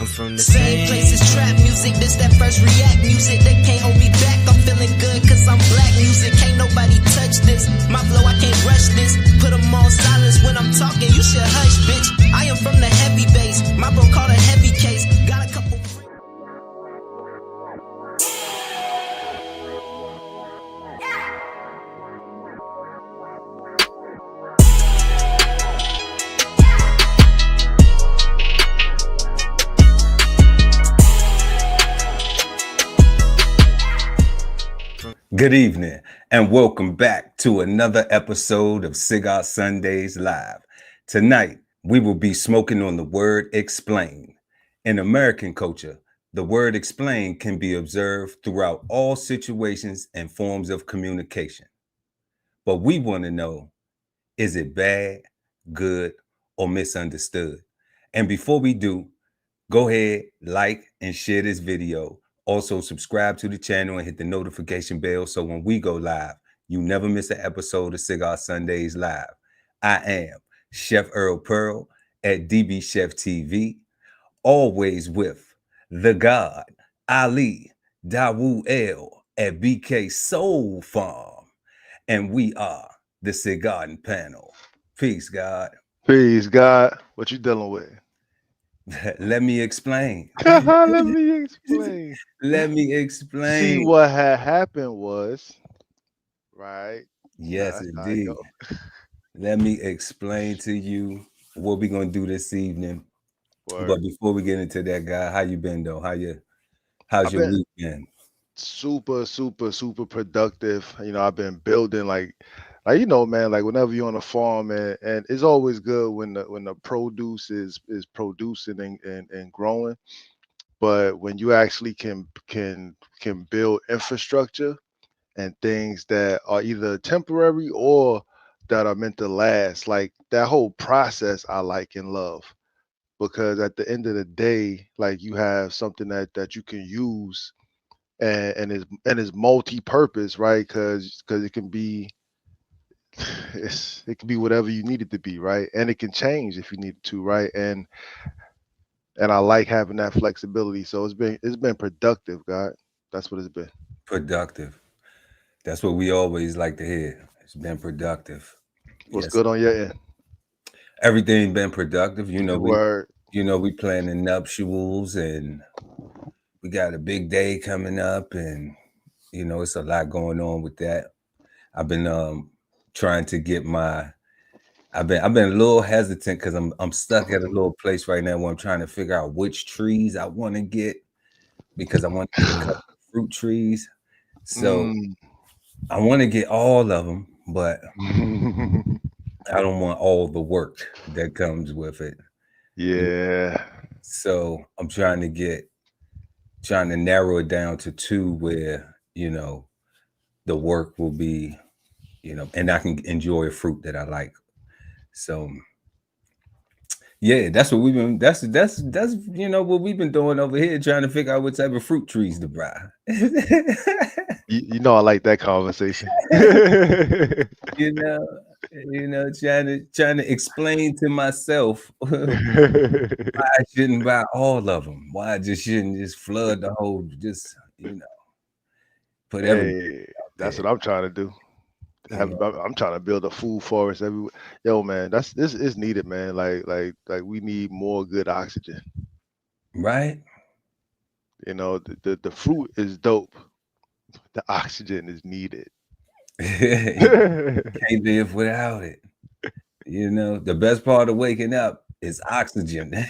from the Same places, trap music, this that first react music. They can't hold me back, I'm feeling good cause I'm black music. Can't nobody touch this, my flow I can't rush this. Put them on silence when I'm talking, you should hush bitch. I am from the heavy bass, my bro called a heavy case. Got a couple Good evening and welcome back to another episode of Cigar Sundays Live. Tonight, we will be smoking on the word explain. In American culture, the word explain can be observed throughout all situations and forms of communication. But we want to know, is it bad, good, or misunderstood? And before we do, go ahead, like and share this video. Also, subscribe to the channel and hit the notification bell so when we go live, you never miss an episode of Cigar Sundays Live. I am Chef Earl Pearl at DBCHEFTV, always with the God, Ali Dawu El at BK Soul Farm. And we are the Cigarden Panel. Peace, God. Peace, God. What you dealing with? Let me explain. Let me explain. Let me explain. See, what had happened was, right? Yes, indeed. Let me explain to you what we're gonna do this evening. Word. But before we get into that, guy, how you been though? How's your week been? Super productive. You know, I've been building like you know, man, like whenever you're on a farm and it's always good when the produce is producing and growing. But when you actually can build infrastructure and things that are either temporary or that are meant to last, like that whole process I like and love. Because at the end of the day, like you have something that you can use and is multi-purpose, right? Because it can be it can be whatever you need it to be, right? And it can change if you need to, right? And I like having that flexibility. So it's been productive, God. That's what it's been. Productive. That's what we always like to hear. It's been productive. What's good on your end? Everything been productive. You know, we planning nuptials and we got a big day coming up, and you know, it's a lot going on with that. I've been trying to get I've been a little hesitant because I'm stuck at a little place right now where I'm trying to figure out which trees I want to get because I want to get a couple of fruit trees. So I want to get all of them, but I don't want all the work that comes with it. Yeah. So I'm trying to narrow it down to two where, you know, the work will be, you know, and I can enjoy a fruit that I like. So yeah, that's what we've been that's you know what we've been doing over here, trying to figure out what type of fruit trees to buy. you know I like that conversation. you know, trying to explain to myself why I shouldn't buy all of them, why I just shouldn't just flood the whole, just, you know, put everything. That's what I'm trying to do. I'm trying to build a food forest everywhere. Yo, man, this is needed, man. Like we need more good oxygen. Right. You know, the fruit is dope. The oxygen is needed. Can't live without it. You know, the best part of waking up is oxygen. Tell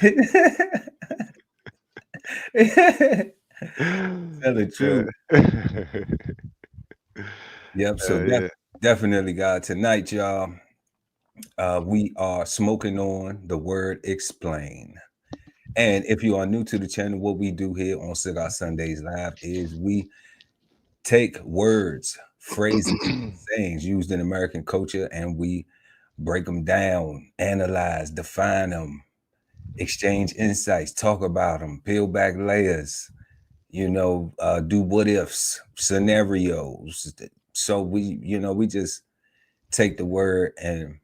the truth. Yep. So definitely, God, tonight, y'all, we are smoking on the word explain. And if you are new to the channel, what we do here on Cigar Sundays Live is we take words, phrases, sayings used in American culture, and we break them down, analyze, define them, exchange insights, talk about them, peel back layers, you know, do what ifs, scenarios. So we just take the word and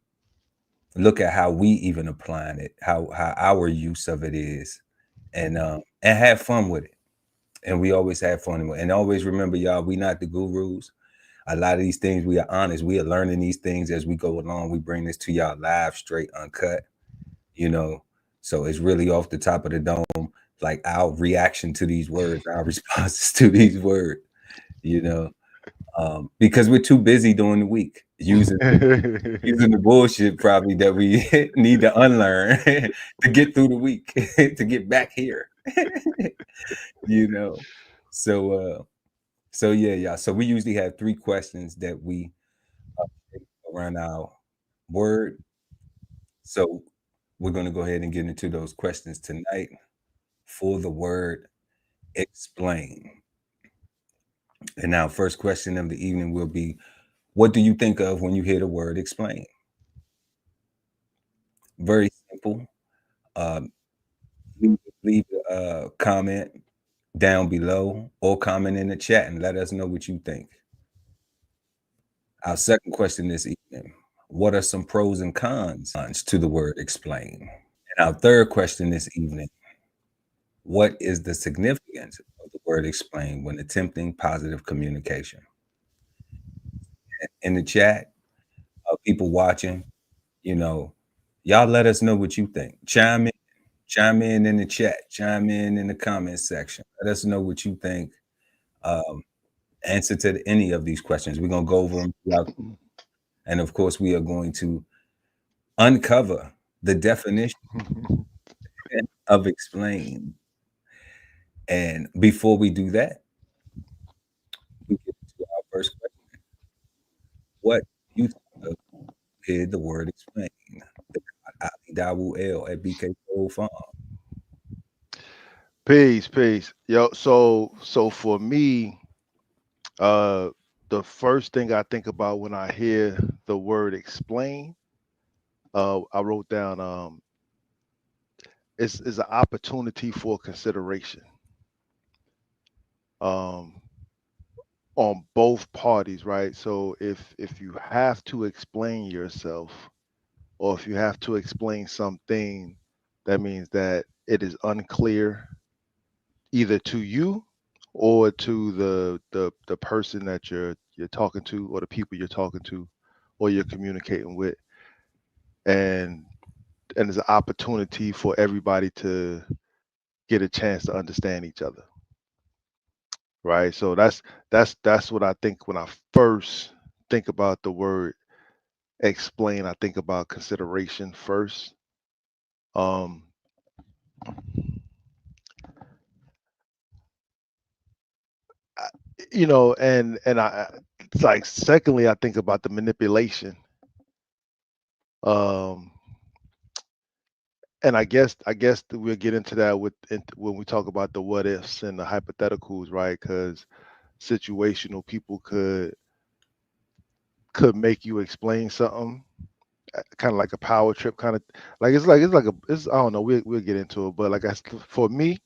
look at how we even applying it, how our use of it is, and have fun with it. And we always have fun with it. And always remember, y'all, we not the gurus. A lot of these things, we are honest. We are learning these things as we go along. We bring this to y'all live, straight, uncut, you know. So it's really off the top of the dome, like our reaction to these words, our responses to these words, you know, because we're too busy during the week using the bullshit probably that we need to unlearn to get through the week, to get back here, you know. So yeah, y'all. So we usually have 3 questions that we around our word. So we're going to go ahead and get into those questions tonight for the word explain. And now, first question of the evening will be, what do you think of when you hear the word explain? Very simple. Leave a comment down below or comment in the chat and let us know what you think. Our second question this evening, what are some pros and cons to the word explain? And our third question this evening, what is the significance of the word explain when attempting positive communication? In the chat, people watching, you know, y'all let us know what you think. Chime in the chat, chime in the comment section. Let us know what you think. Answer to any of these questions. We're going to go over them throughout. And of course, we are going to uncover the definition of explain. And before we do that, we get to our first question. What you hear the word explain? Dawu at BK Farm. Peace. Yo, so for me, the first thing I think about when I hear the word explain, I wrote down it's an opportunity for consideration. On both parties, right? So if you have to explain yourself, or if you have to explain something, that means that it is unclear either to you or to the person that you're talking to, or the people you're talking to, or you're communicating with, and there's an opportunity for everybody to get a chance to understand each other, right? So that's what I think when I first think about the word explain. I think about consideration first. um I- and it's like, secondly, I think about the manipulation. um and I guess that we'll get into that when we talk about the what ifs and the hypotheticals, right? Because situational people could make you explain something, kind of like a power trip, kind of like it's I don't know, we'll get into it, but like for me,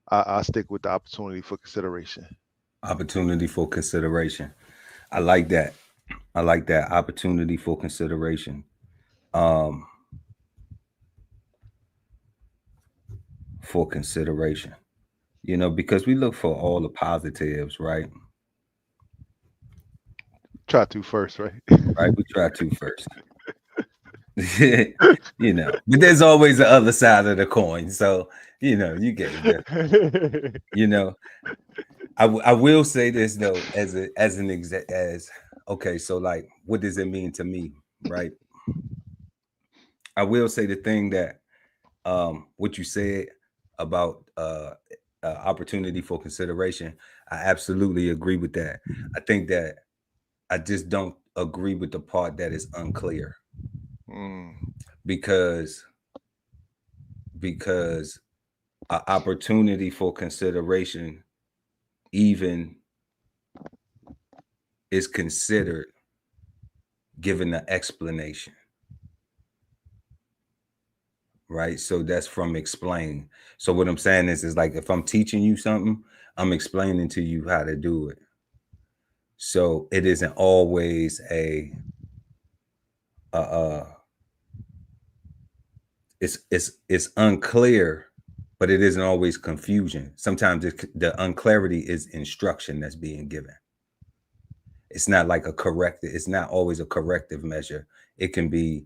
I stick with the opportunity for consideration. Opportunity for consideration. I like that. I like that opportunity for consideration. For consideration, because we look for all the positives, right? Try to first, right? Right. We try to first. But there's always the other side of the coin. So, you gave the, I will say this though, okay, so like, what does it mean to me, right? I will say the thing that, what you said about opportunity for consideration, I absolutely agree with that. I think that I just don't agree with the part that is unclear, because opportunity for consideration even is considered given the explanation, right? So that's from explain. So what I'm saying is like, if I'm teaching you something, I'm explaining to you how to do it. So it isn't always it's unclear, but it isn't always confusion. Sometimes the unclarity is instruction that's being given. It's not like a corrective. It's not always a corrective measure. It can be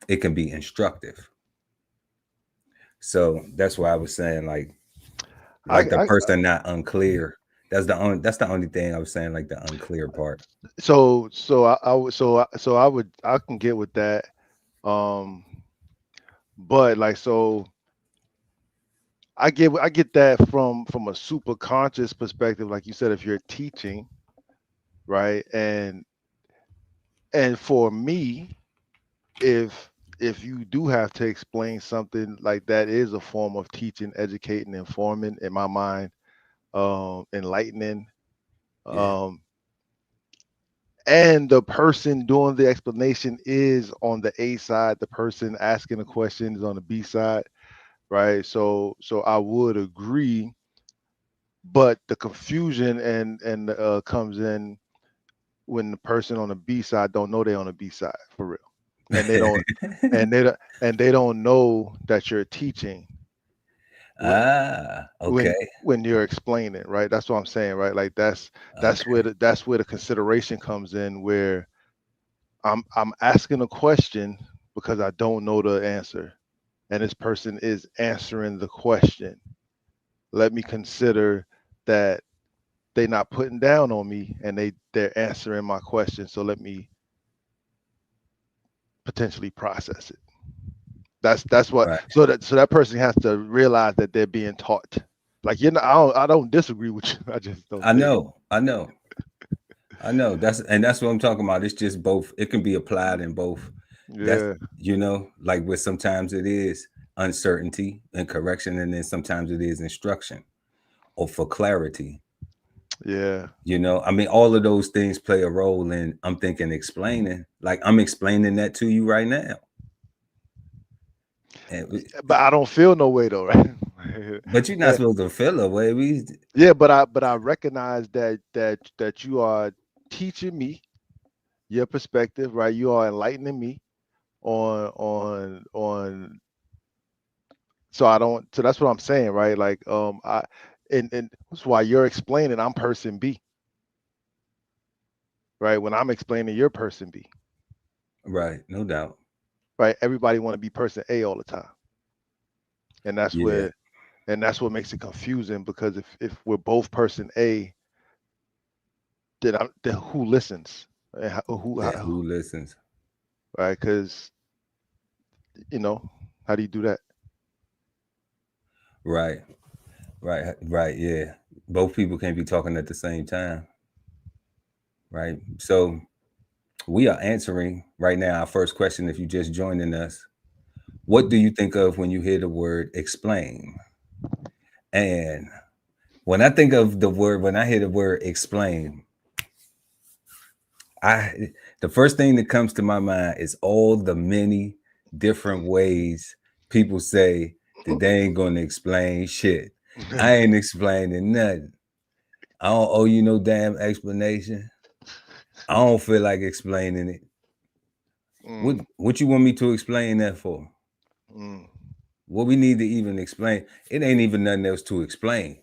instructive. So that's why I was saying like the person not unclear. That's the only thing I was saying, like the unclear part. So I can get with that. But like, so I get that from a super conscious perspective, like you said, if you're teaching, right? And for me, if you do have to explain something, like that is a form of teaching, educating, informing, in my mind, enlightening. Yeah. And the person doing the explanation is on the A side, the person asking the question is on the B side, right? So I would agree, but the confusion and comes in when the person on the B side don't know they're on the B side for real, and they don't they don't know that you're teaching Okay. when you're explaining, right? That's what I'm saying, right? Like that's where the consideration comes in, where I'm asking a question because I don't know the answer, and this person is answering the question. Let me consider that they're not putting down on me, and they're answering my question. So let me potentially process it. That's what. Right. So that person has to realize that they're being taught. Like, you know, I don't disagree with you. I just don't I think. know. That's what I'm talking about. It's just both. It can be applied in both. That's, Yeah. like where sometimes it is uncertainty and correction, and then sometimes it is instruction or for clarity. Yeah. I mean, all of those things play a role in, I'm thinking, explaining. Like I'm explaining that to you right now. But I don't feel no way though, right? But you're not supposed to feel a way. Yeah, but I recognize that you are teaching me your perspective, right? You are enlightening me on so I don't, so that's what I'm saying, right? Like and that's why you're explaining I'm person B, right? When I'm explaining your person B, Right, no doubt. right? Everybody want to be person A all the time. And that's Yeah, what makes it confusing, because if we're both person A, then who listens? And yeah. Who listens? right? Because how do you do that? Right, right. Yeah, both people can't be talking at the same time. Right. So we are answering right now our first question. If you just joining us, what do you think of when you hear the word explain? And when I think of when I hear the word explain, the first thing that comes to my mind is all the many different ways people say that they ain't gonna explain shit. I ain't explaining nothing. I don't owe you no damn explanation. I don't feel like explaining it. What you want me to explain that for? Mm. What we need to even explain? It ain't even nothing else to explain.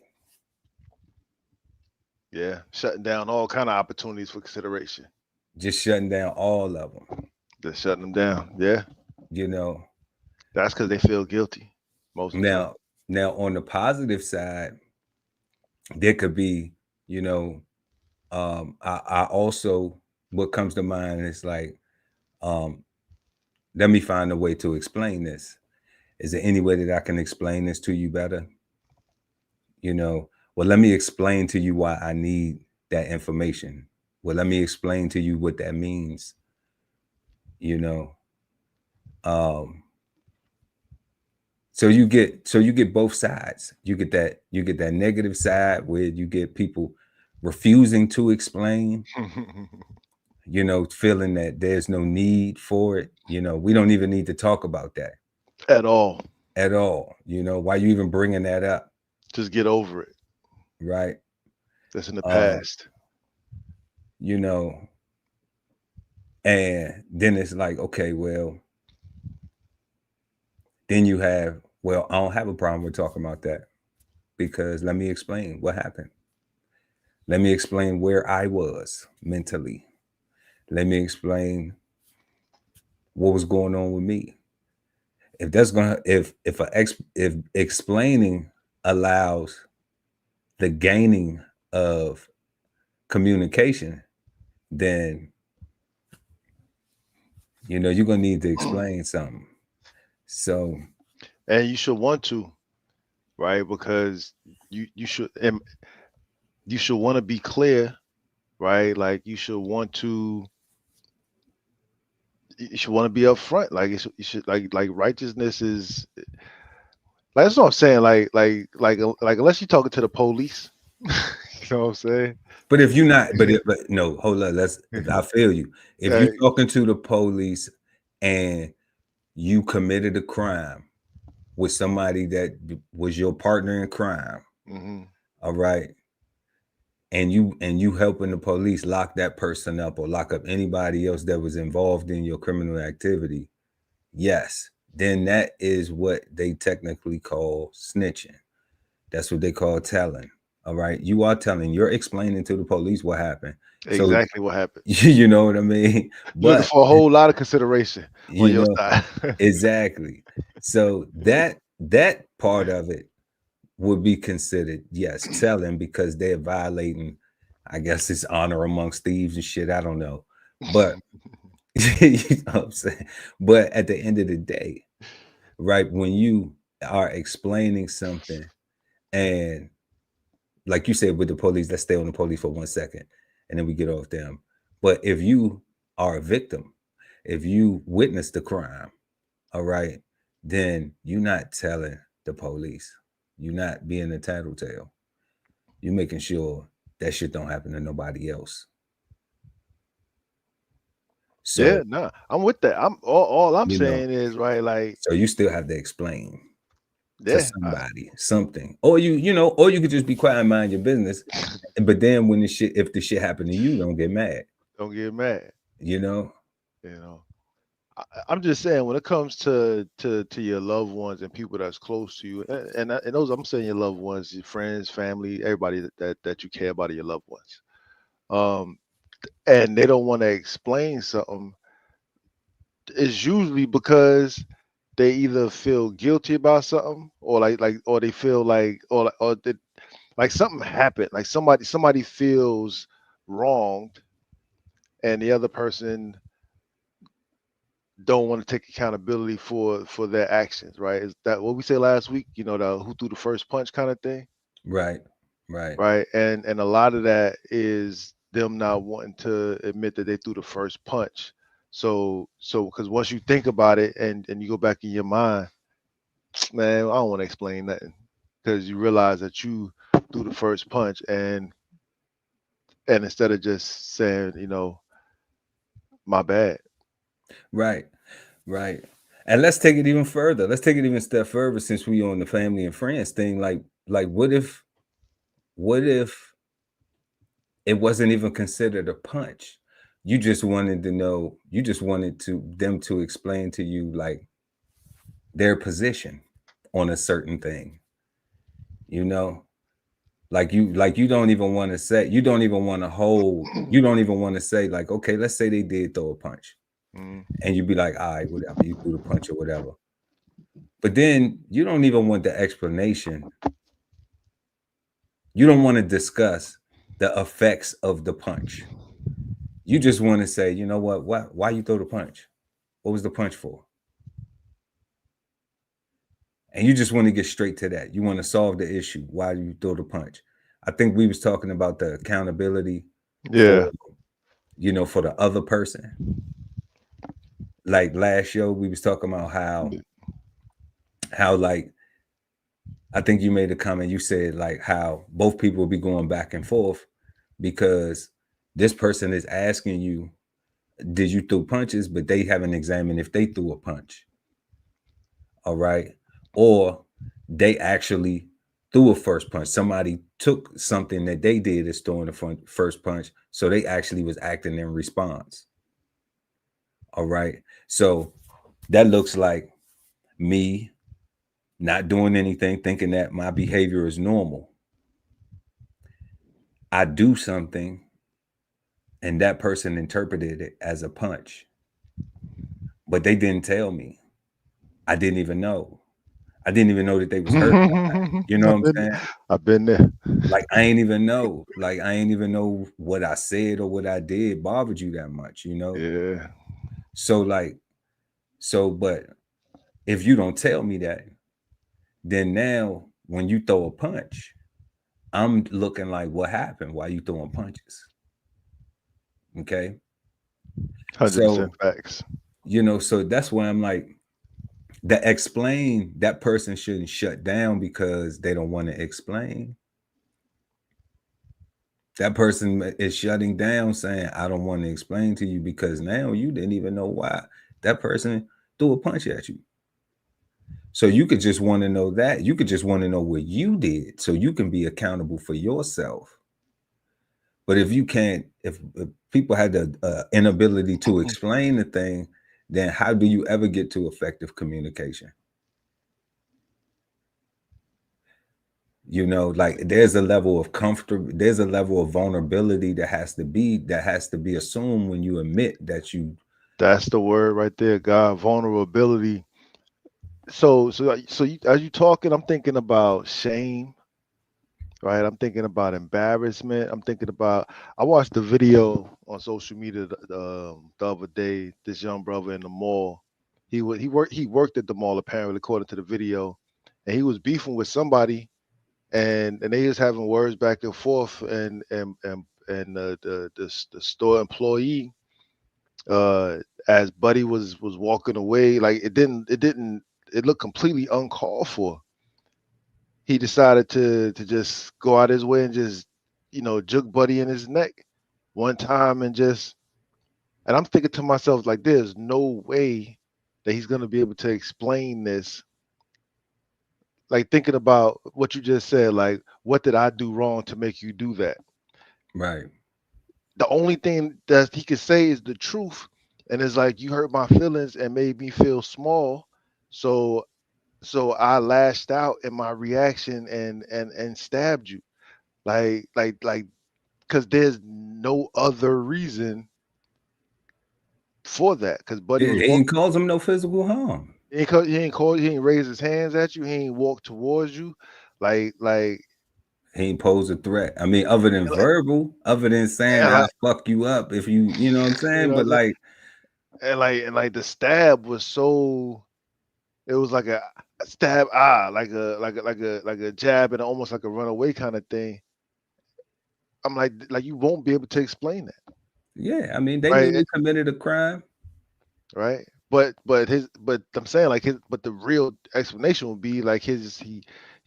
Yeah, shutting down all kind of opportunities for consideration. Just shutting down all of them. Just shutting them down. Yeah, You know. that's because they feel guilty most of the time. Now on the positive side, there could be, I also, what comes to mind is like, let me find a way to explain this. Is there any way that I can explain this to you better? Well, let me explain to you why I need that information. Well, let me explain to you what that means. Um, so you get both sides. You get that negative side where you get people refusing to explain, feeling that there's no need for it. We don't even need to talk about that At all. Why you even bringing that up? Just get over it. Right. That's in the past. And then it's like, okay, well, Then you have, well, I don't have a problem with talking about that because let me explain what happened. Let me explain where I was mentally. Let me explain what was going on with me. If that's gonna if explaining allows the gaining of communication, then you're gonna need to explain something. So, And you should want to, right? Because you should you should want to be clear, right? Like you should want to be upfront. Like you should like righteousness is like that's what I'm saying. Like unless you're talking to the police, you know what I'm saying? but if you're not, but no, hold on. I feel you. If you're talking to the police and you committed a crime with somebody that was your partner in crime, all right, and you helping the police lock that person up or lock up anybody else that was involved in your criminal activity, yes, then that is what they technically call snitching. That's what they call telling. All right, you are telling. You're explaining to the police what happened. Exactly what happened. You know what I mean? Looking for a whole lot of consideration on your side. Exactly. So that part of it would be considered, yes, telling because they're violating, I guess it's honor amongst thieves and shit. I don't know. But you know what I'm saying? But at the end of the day, right, when you are explaining something and like you said with the police, let's stay on the police for 1 second and then we get off them. But if you are a victim, if you witness the crime, all right, then you're not telling the police. You're not being a tattletale. You're making sure that shit don't happen to nobody else. So yeah, no, I'm with that. I'm all I'm saying is right, like so you still have to explain to yeah, somebody something, or or you could just be quiet and mind your business. But then when if the shit happened to you, don't get mad. Don't get mad. You know. I'm just saying when it comes to your loved ones and people that's close to you, and those I'm saying your loved ones, your friends, family, everybody that you care about are your loved ones. And they don't want to explain something. It's usually because they either feel guilty about something or or they feel like like something happened, like somebody feels wronged and the other person don't want to take accountability for their actions, right? Is that what we said last week? The who threw the first punch kind of thing. Right. And a lot of that is them not wanting to admit that they threw the first punch. So because once you think about it and you go back in your mind, man, I don't want to explain nothing, because you realize that you threw the first punch, and instead of just saying, my bad. Right. And let's take it even further. Let's take it even a step further since we on the family and friends thing. Like what if it wasn't even considered a punch? You just wanted to know, them to explain to you like their position on a certain thing. Like you don't even want to say, you don't even want to say like, okay, let's say they did throw a punch. And you'd be like, all right, whatever, you threw the punch or whatever. But then you don't even want the explanation. You don't want to discuss the effects of the punch. You just want to say, you know what? Why you throw the punch? What was the punch for? And you just want to get straight to that. You want to solve the issue. Why you throw the punch? I think we was talking about the accountability. Yeah. For the other person. Like last show, we was talking about how like, I think you made a comment. You said like how both people will be going back and forth because this person is asking you, did you throw punches? But they haven't examined if they threw a punch. All right. Or they actually threw a first punch. Somebody took something that they did as throwing the first punch. So they actually was acting in response. All right. So that looks like me not doing anything, thinking that my behavior is normal. I do something and that person interpreted it as a punch, but they didn't tell me. I didn't even know. I didn't even know that they was hurt by that. You know what I'm saying? I've been there. Like I ain't even know. Like I ain't even know what I said or what I did bothered you that much, you know? Yeah. But if you don't tell me that, then now when you throw a punch, I'm looking like, what happened? Why you throwing punches? Okay. 100% So, facts. so that's why I'm like, that explain, that person shouldn't shut down because they don't want to explain. That person is shutting down saying, I don't want to explain to you because now you didn't even know why that person threw a punch at you. So you could just want to know that. You could just want to know what you did so you can be accountable for yourself. But if you can't, if people had the inability to explain the thing, then how do you ever get to effective communication? Like there's a level of comfort, there's a level of vulnerability that has to be assumed when you admit that you. That's the word right there, God. Vulnerability. So as you talking, I'm thinking about shame, right? I'm thinking about embarrassment. I'm thinking about. I watched the video on social media the other day. This young brother in the mall. He worked at the mall apparently, according to the video, and he was beefing with somebody, and they was having words back and forth, and the store employee, as Buddy was walking away, like it looked completely uncalled for. He decided to just go out his way and just juke Buddy in his neck one time, and I'm thinking to myself, like, there's no way that he's gonna be able to explain this. Like, thinking about what you just said, like, what did I do wrong to make you do that? Right. The only thing that he could say is the truth, and it's like, you hurt my feelings and made me feel small, so I lashed out in my reaction and stabbed you, like because there's no other reason for that, because Buddy Yeah, was he walking. ain't cause him no physical harm. He ain't raised his hands at you, he ain't walked towards you, like He ain't pose a threat. I mean, other than verbal, other than saying and I'll like fuck you up if you know what I'm you saying? know what But I'm saying? like, And the stab was so, it was like a stab, like a jab, and almost like a runaway kind of thing. I'm like you won't be able to explain that, yeah, I mean, they knew right? they committed a crime. Right. But I'm saying, like, but the real explanation would be like he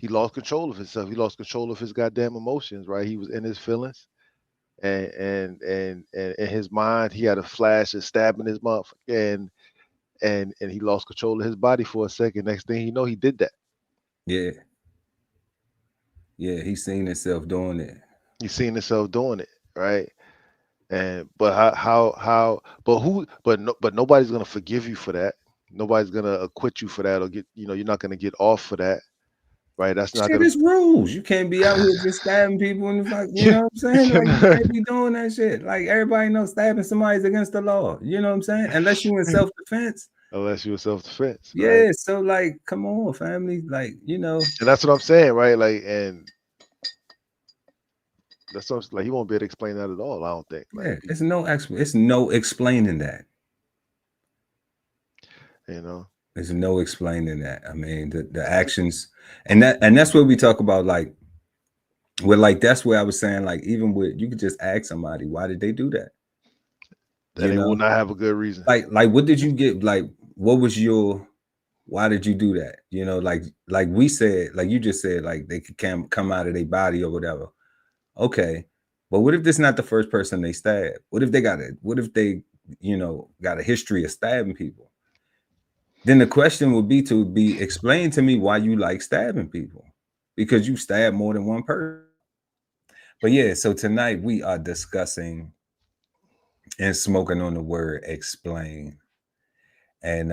lost control of himself. He lost control of his goddamn emotions, right? He was in his feelings, and in his mind he had a flash of stabbing his mouth, and he lost control of his body for a second. Next thing you know, he did that. Yeah. Yeah, he seen himself doing it. He seen himself doing it, right? And but how but who but no, but nobody's gonna forgive you for that. Nobody's gonna acquit you for that, or you're not gonna get off for that, right? That's not Shit gonna. is rules. You can't be out here just stabbing people in the fuck. You you, know what I'm you saying? Like you cannot. can't be doing that shit. Like everybody knows stabbing somebody is against the law. You know what I'm saying? Unless you in self defense. Unless you're self-defense, right? Yeah. So like, come on, family. Like And that's what I'm saying, right? Like, and that's what like he won't be able to explain that at all. I don't think. Like, yeah. It's no explaining that. you know, There's no explaining that. I mean, the actions, and that's what we talk about. Like, like that's where I was saying, like, even with you could just ask somebody, why did they do that? and You they will know, not have a good reason. like what did you get? Like, what was your? Why did you do that? Like we said, like you just said, like they could come out of their body or whatever. Okay, but what if this is not the first person they stab? What if they got a history of stabbing people? Then the question would be to be explain to me why you like stabbing people, because you stab more than one person. But yeah, so tonight we are discussing and smoking on the word explain. And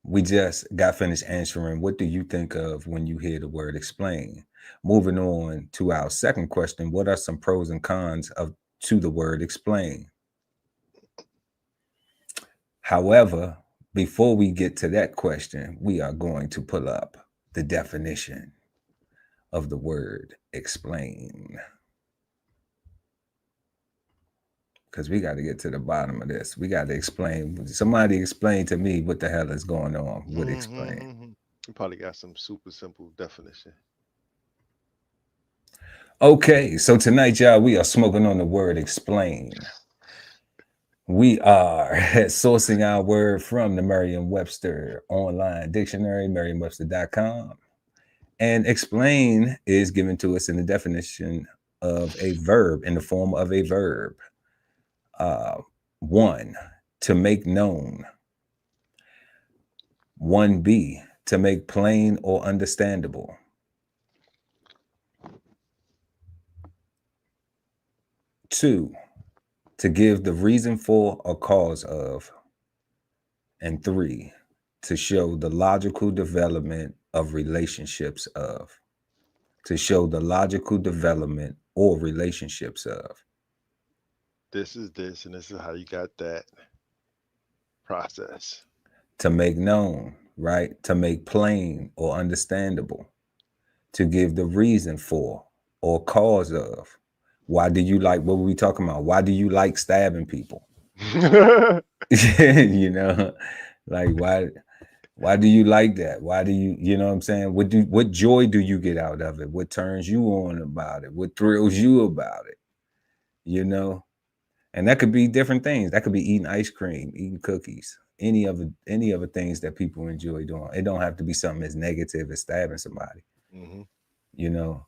We just got finished answering, what do you think of when you hear the word explain? Moving on to our second question, what are some pros and cons to the word explain? However, before we get to that question, we are going to pull up the definition of the word explain. Because we got to get to the bottom of this. We got to explain. Somebody explain to me what the hell is going on with explain. You probably got some super simple definition. Okay, so tonight, y'all, we are smoking on the word explain. We are sourcing our word from the Merriam-Webster online dictionary, merriam-webster.com. And explain is given to us in the definition of a verb, in the form of a verb. 1, to make known. 1b, to make plain or understandable. 2, to give the reason for or cause of. And 3, to show the logical development of relationships of. To show the logical development or relationships of. This is this, and this is how you got that process. To make known, right? To make plain or understandable. To give the reason for or cause of. Why do you like, what were we talking about? Why do you like stabbing people? You know, like why do you like that? Why do you know what I'm saying? What joy do you get out of it? What turns you on about it? What thrills you about it? You know? And that could be different things. That could be eating ice cream, eating cookies, any other things that people enjoy doing. It don't have to be something as negative as stabbing somebody. Mm-hmm. You know,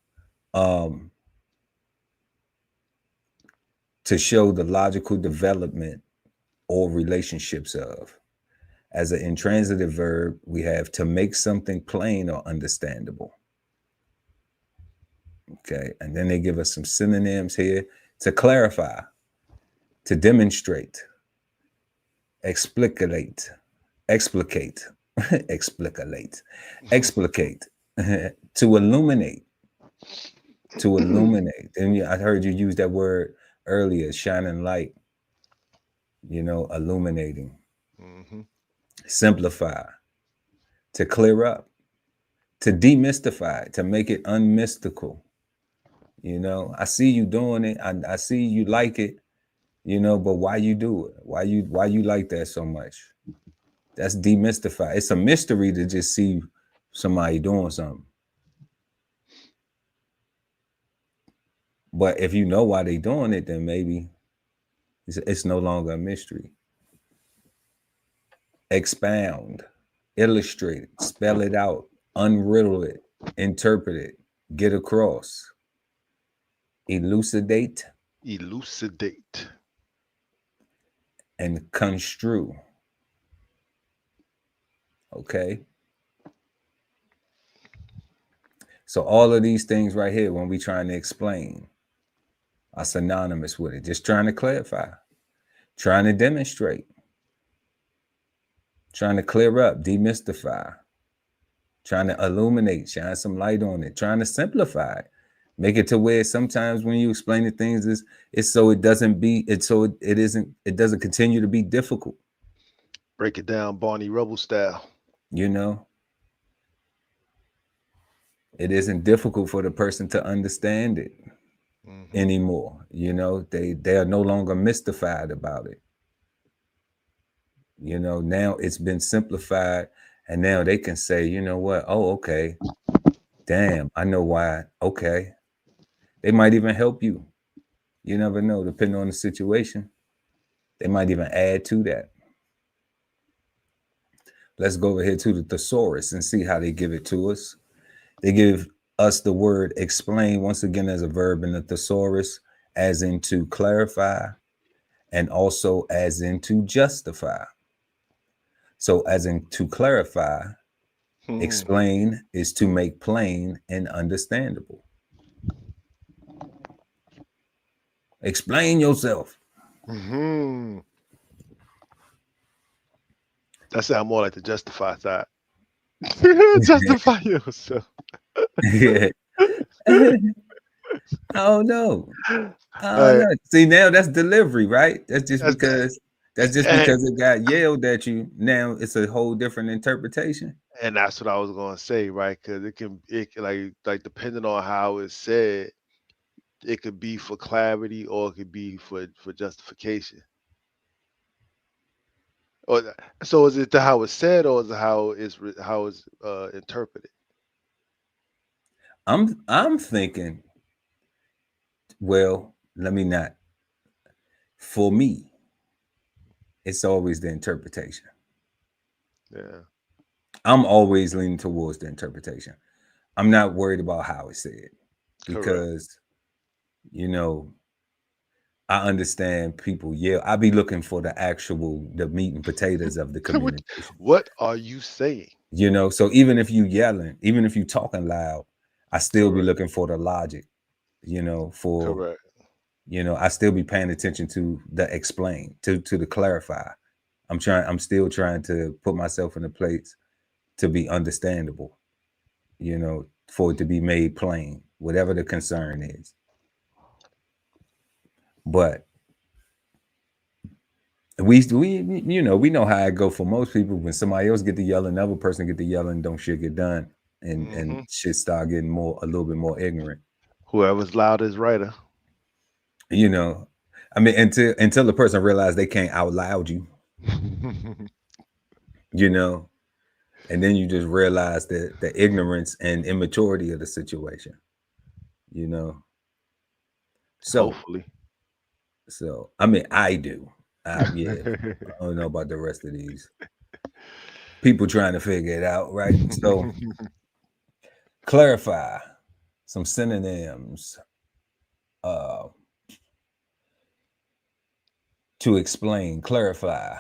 to show the logical development or relationships of. As an intransitive verb, we have to make something plain or understandable. Okay, and then they give us some synonyms here. To clarify, to demonstrate, explicate, explicate, explicate, explicate, to illuminate, to illuminate. And I heard you use that word earlier, shining light, you know, illuminating. Mm-hmm. Simplify, to clear up, to demystify, to make it unmystical. You know, I see you doing it. I see you like it, you know, but why you do it? Why you like that so much? That's demystify. It's a mystery to just see somebody doing something. But if you know why they doing it, then maybe it's no longer a mystery. Expound, illustrate it, spell it out, unriddle it, interpret it, get across. Elucidate, and construe. Okay. So all of these things right here, when we trying to explain, are synonymous with it. Just trying to clarify, trying to demonstrate, trying to clear up, demystify, trying to illuminate, shine some light on it, trying to simplify it. Make it to where sometimes when you explain the things, it's so it doesn't continue to be difficult. Break it down Barney Rubble style. You know, it isn't difficult for the person to understand it anymore. You know, they are no longer mystified about it. You know, now it's been simplified, and now they can say, you know what? Oh, okay. Damn, I know why. Okay. They might even help you. You never know, depending on the situation. They might even add to that. Let's go over here to the thesaurus and see how they give it to us. They give us the word explain once again as a verb in the thesaurus, as in to clarify, and also as in to justify. So as in to clarify, explain is to make plain and understandable. Explain yourself. That sound more like the justify side. Justify yourself. Yeah. I don't know. I don't Hey, know. See, now that's delivery, right? That's just that's because and, it got yelled at you. Now it's a whole different interpretation. and that's what I was gonna say, right? Because like depending on how it's said, it could be for clarity or it could be for justification. Or so is it how it's said or is it how it's interpreted? I'm thinking, well, let me not. For me, it's always the interpretation. Yeah, I'm always leaning towards the interpretation. I'm not worried about how it's said correct. because, you know, I understand people yell. I be looking for the meat and potatoes of the what, communication. what are you saying? So even if you yelling, even if you talking loud, I still be Correct. looking for the logic, for, Correct. I still be paying attention to the explain, to the clarify. I'm still trying to put myself in a place to be understandable, for it to be made plain, whatever the concern is. But we know how it go for most people. When somebody else get to yelling, another person get to yelling, don't shit get done, and Hmm. shit start getting a little bit more ignorant. Whoever's loud is righter. You know, I mean, until the person realize they can't out loud you, you know, and then you just realize the ignorance and immaturity of the situation, you know. So Hopefully. I mean, I do. Yeah, I don't know about the rest of these people trying to figure it out, right? So clarify some synonyms uh, to explain, clarify,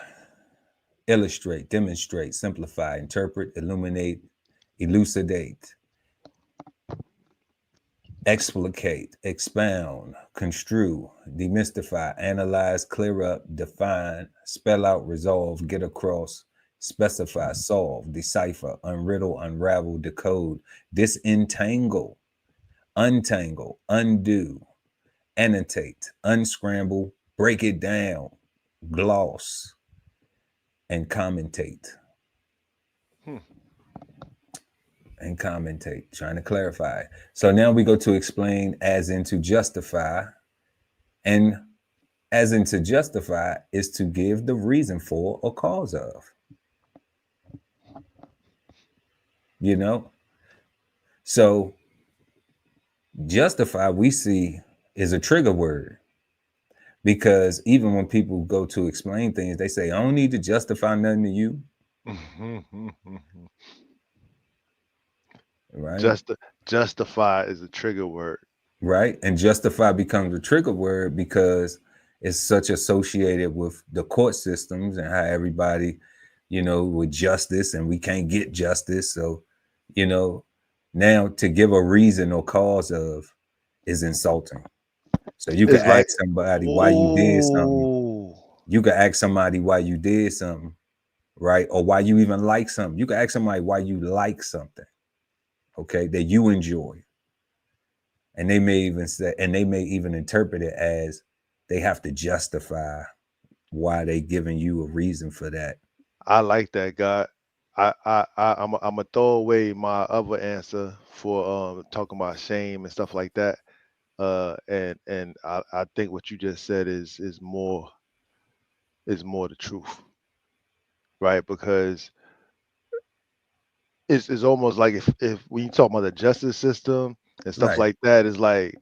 illustrate, demonstrate, simplify, interpret, illuminate, elucidate, explicate, expound, construe, demystify, analyze, clear up, define, spell out, resolve, get across, specify, solve, decipher, unriddle, unravel, decode, disentangle, untangle, undo, annotate, unscramble, break it down, gloss, and commentate. Hmm. And commentate, trying to clarify. So now we go to explain as in to justify. And as in to justify is to give the reason for or cause of. You know? So justify we see is a trigger word because even when people go to explain things, they say, I don't need to justify nothing to you. Right? Just justify is a trigger word. Right. And justify becomes a trigger word because it's such associated with the court systems and how everybody, with justice and we can't get justice. So, now to give a reason or cause of is insulting. So you can It's ask like, somebody why you did something. oh, You can ask somebody why you did something, right? Or why you even like something. You can ask somebody why you like something, okay, that you enjoy. And they may even interpret it as they have to justify why they giving you a reason for that. I like that, God. I'm gonna throw away my other answer for talking about shame and stuff like that. And I think what you just said is more the truth, right? Because it's almost like if when you talk about the justice system and stuff Right. like that, it's like,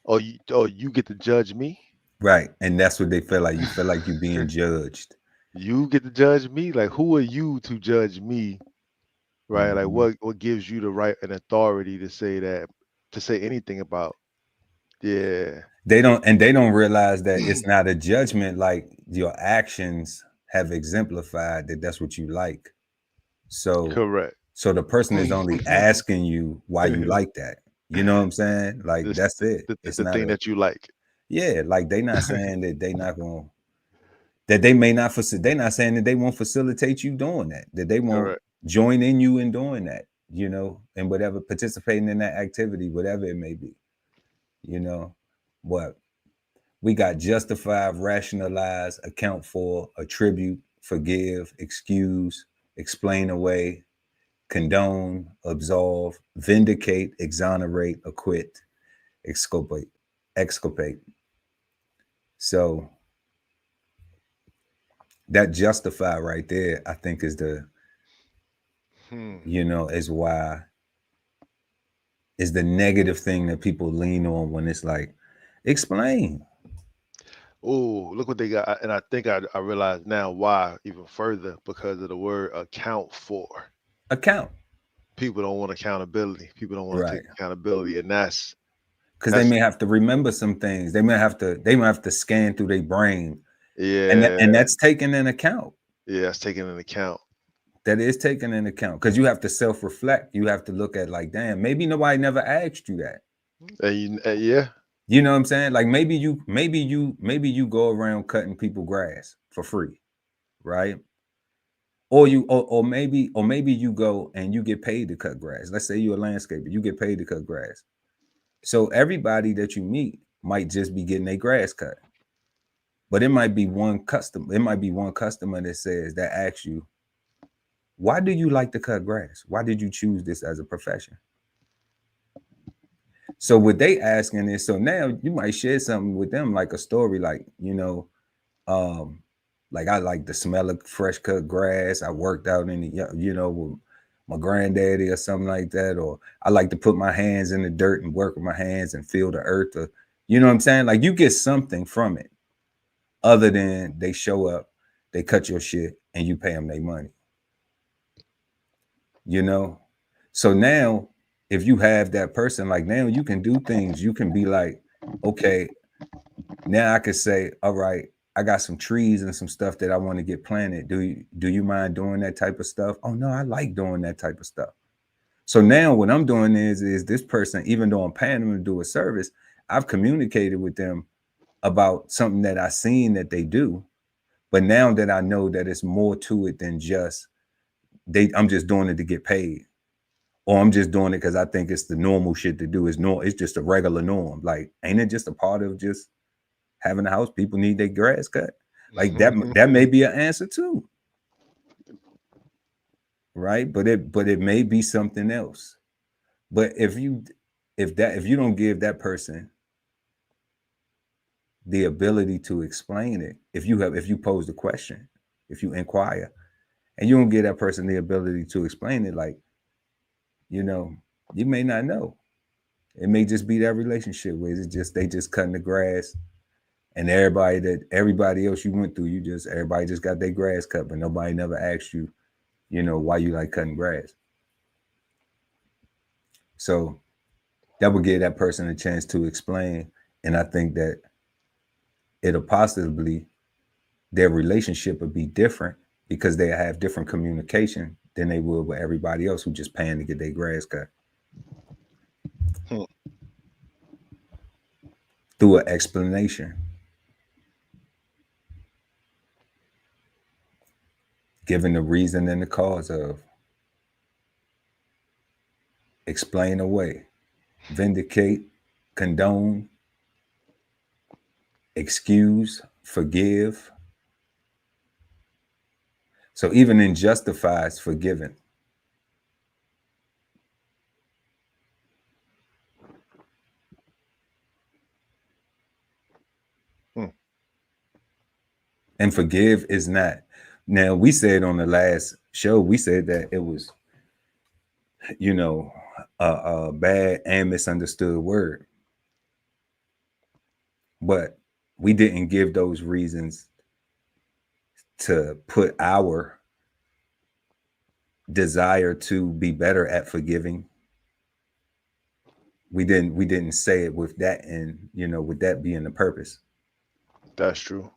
oh, you get to judge me. Right. And that's what they feel like. You feel like you're being judged. You get to judge me. Like, who are you to judge me, right? Like, Mhm. what gives you the right and authority to say that, to say anything about? Yeah, They don't realize that it's not a judgment, like your actions have exemplified that that's what you like. So correct. the person is only asking you why you the, like that. You know what I'm saying? Like that's it. the It's the not thing a that you like. yeah, like they not saying that they not gonna that they may not they're not saying that they won't facilitate you doing that, that they won't Correct. join in you in doing that, you know, and whatever, participating in that activity, whatever it may be, you know. But we got justify, rationalize, account for, attribute, forgive, excuse, explain away, condone, absolve, vindicate, exonerate, acquit, exculpate, exculpate. So that justify right there, I think, is the, you know, is why, is the negative thing that people lean on when it's like, explain. Oh, look what they got. And I think I realize now why even further, because of the word account for. Account. People don't want accountability. People don't want to Right. take accountability. And that's Because they may have to remember some things. They might have to scan through their brain. yeah. And that's taken in account. Yeah, that's taken into account. That is taken in account. Because you have to self-reflect. You have to look at like, damn, maybe nobody never asked you that. Yeah. You know what I'm saying? Like maybe you go around cutting people grass for free, right? Or maybe you go and you get paid to cut grass. Let's say you're a landscaper, you get paid to cut grass. So everybody that you meet might just be getting their grass cut. But it might be one customer that says, that asks you, why do you like to cut grass? Why did you choose this as a profession? So what they asking is, so now you might share something with them, like a story, like, you know, like I like the smell of fresh cut grass. I worked out in the, you know, with my granddaddy or something like that. Or I like to put my hands in the dirt and work with my hands and feel the earth. Or, you know what I'm saying? Like you get something from it other than they show up, they cut your shit and you pay them their money. You know? So now if you have that person, like now you can do things. You can be like, okay, now I could say, all right, I got some trees and some stuff that I want to get planted. Do you mind doing that type of stuff? Oh no, I like doing that type of stuff. So now what I'm doing is this person, even though I'm paying them to do a service, I've communicated with them about something that I seen that they do. But now that I know that it's more to it than just I'm just doing it to get paid. Or I'm just doing it because I think it's the normal shit to do. It's just a regular norm. Like, ain't it just a part of just having a house? People need their grass cut. Like that may be an answer too. Right? But it may be something else. But if you don't give that person the ability to explain it, if you pose the question, if you inquire, and you don't give that person the ability to explain it, like, you know, you may not know. It may just be that relationship where they just cutting the grass, and everybody else you went through, everybody just got their grass cut, but nobody never asked you, you know, why you like cutting grass. So that would give that person a chance to explain. And I think that it'll possibly, their relationship would be different because they have different communication than they would with everybody else who just paying to get their grass cut. Through an explanation. Given the reason and the cause of. Explain away. Vindicate. Condone. Excuse. Forgive. So even in justifies forgiven. And forgive is not. Now, we said on the last show, we said that it was, you know, a bad and misunderstood word. But we didn't give those reasons to put our desire to be better at forgiving. We didn't say it with that, and, you know, with that being the purpose. That's true.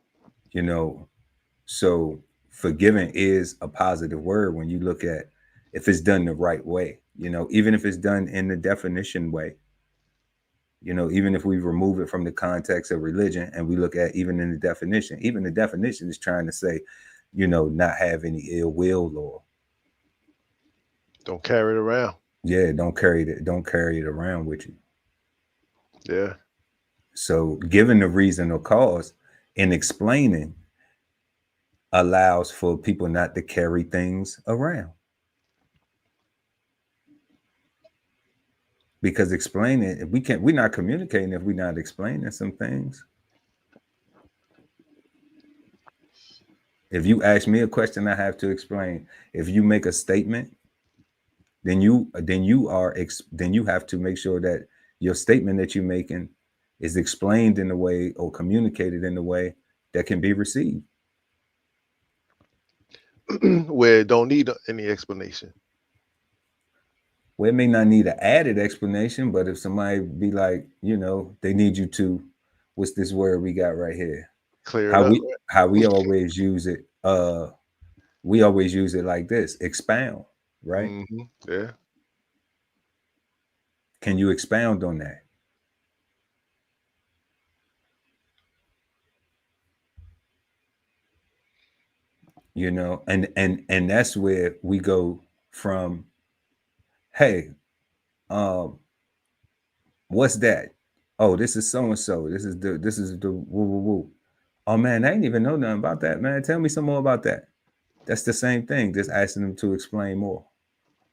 You know, so forgiving is a positive word when you look at if it's done the right way, you know, even if it's done in the definition way. You know, even if we remove it from the context of religion and we look at even in the definition, even the definition is trying to say, you know, not have any ill will or Don't carry it around. yeah, don't carry it around with you. Yeah. So given the reason or cause in explaining allows for people not to carry things around. Because explaining, we're not communicating if we're not explaining some things. If you ask me a question, I have to explain. If you make a statement, then you have to make sure that your statement that you're making is explained in a way or communicated in a way that can be received. Where it don't need any explanation. Well, it may not need an added explanation, but if somebody be like, you know, they need you to, what's this word we got right here? Clear it up. How we always use it. We always use it like this: expound, right? Mm-hmm. Yeah. Can you expound on that? You know, and that's where we go from, hey, what's that? Oh, this is so and so. This is the woo woo woo. Oh man, I didn't even know nothing about that, man. Tell me some more about that. That's the same thing, just asking them to explain more.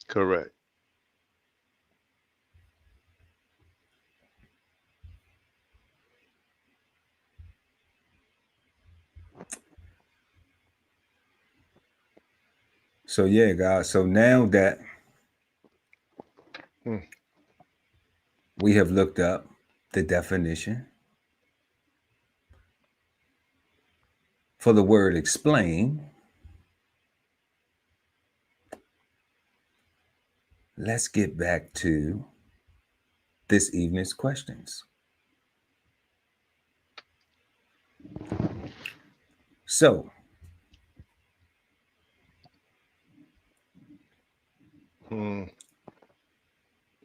Correct. So yeah, guys. So now that we have looked up the definition for the word explain, let's get back to this evening's questions. So,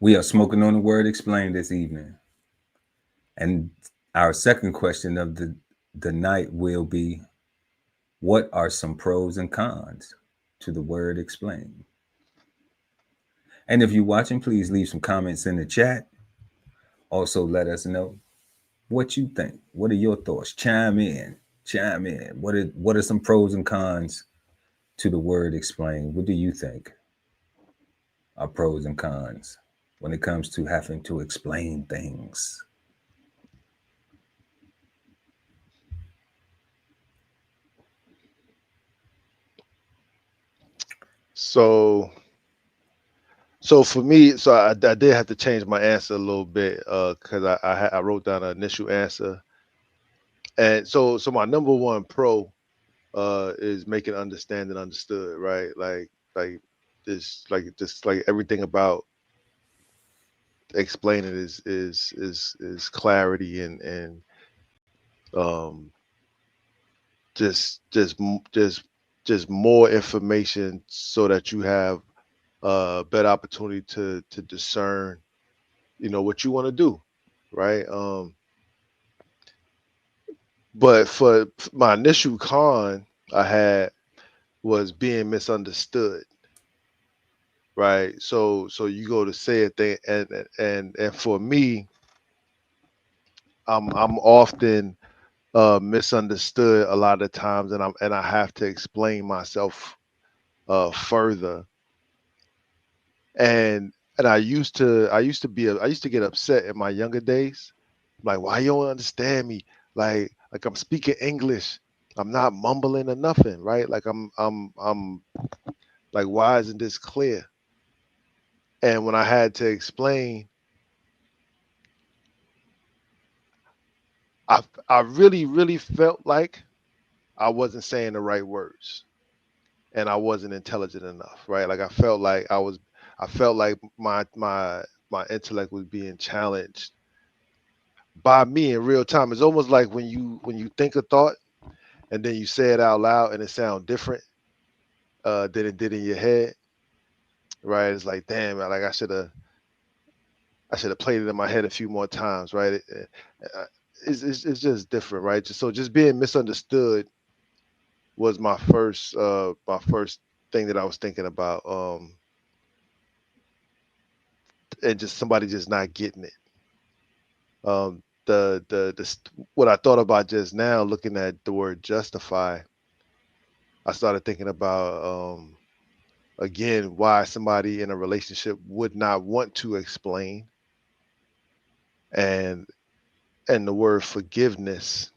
we are smoking on the word explain this evening. And our second question of the night will be, what are some pros and cons to the word explain? And if you're watching, please leave some comments in the chat. Also, let us know what you think. What are your thoughts? Chime in. Chime in. What are some pros and cons to the word explain? What do you think are pros and cons when it comes to having to explain things? So for me, I did have to change my answer a little bit because I wrote down an initial answer, and so my number one pro is making understanding understood, right? Like just like everything about explaining is clarity and um just more information so that you have a better opportunity to discern, you know, what you want to do, right? But for my initial con I had was being misunderstood, right? So you go to say a thing, and for me, I'm often misunderstood a lot of times, and I have to explain myself further. And I used to get upset in my younger days, like, why you don't understand me? Like I'm speaking English, I'm not mumbling or nothing, right? Like I'm like, why isn't this clear? And when I had to explain, I really felt like I wasn't saying the right words and I wasn't intelligent enough, right? Like I felt like my intellect was being challenged by me in real time. It's almost like when you think a thought and then you say it out loud and it sounds different than it did in your head, right? It's like, damn, like I should have I should have played it in my head a few more times, right? It's just different, right? Just being misunderstood was my first thing that I was thinking about, and just somebody just not getting it. What I thought about just now, looking at the word justify, I started thinking about, again, why somebody in a relationship would not want to explain, and the word forgiveness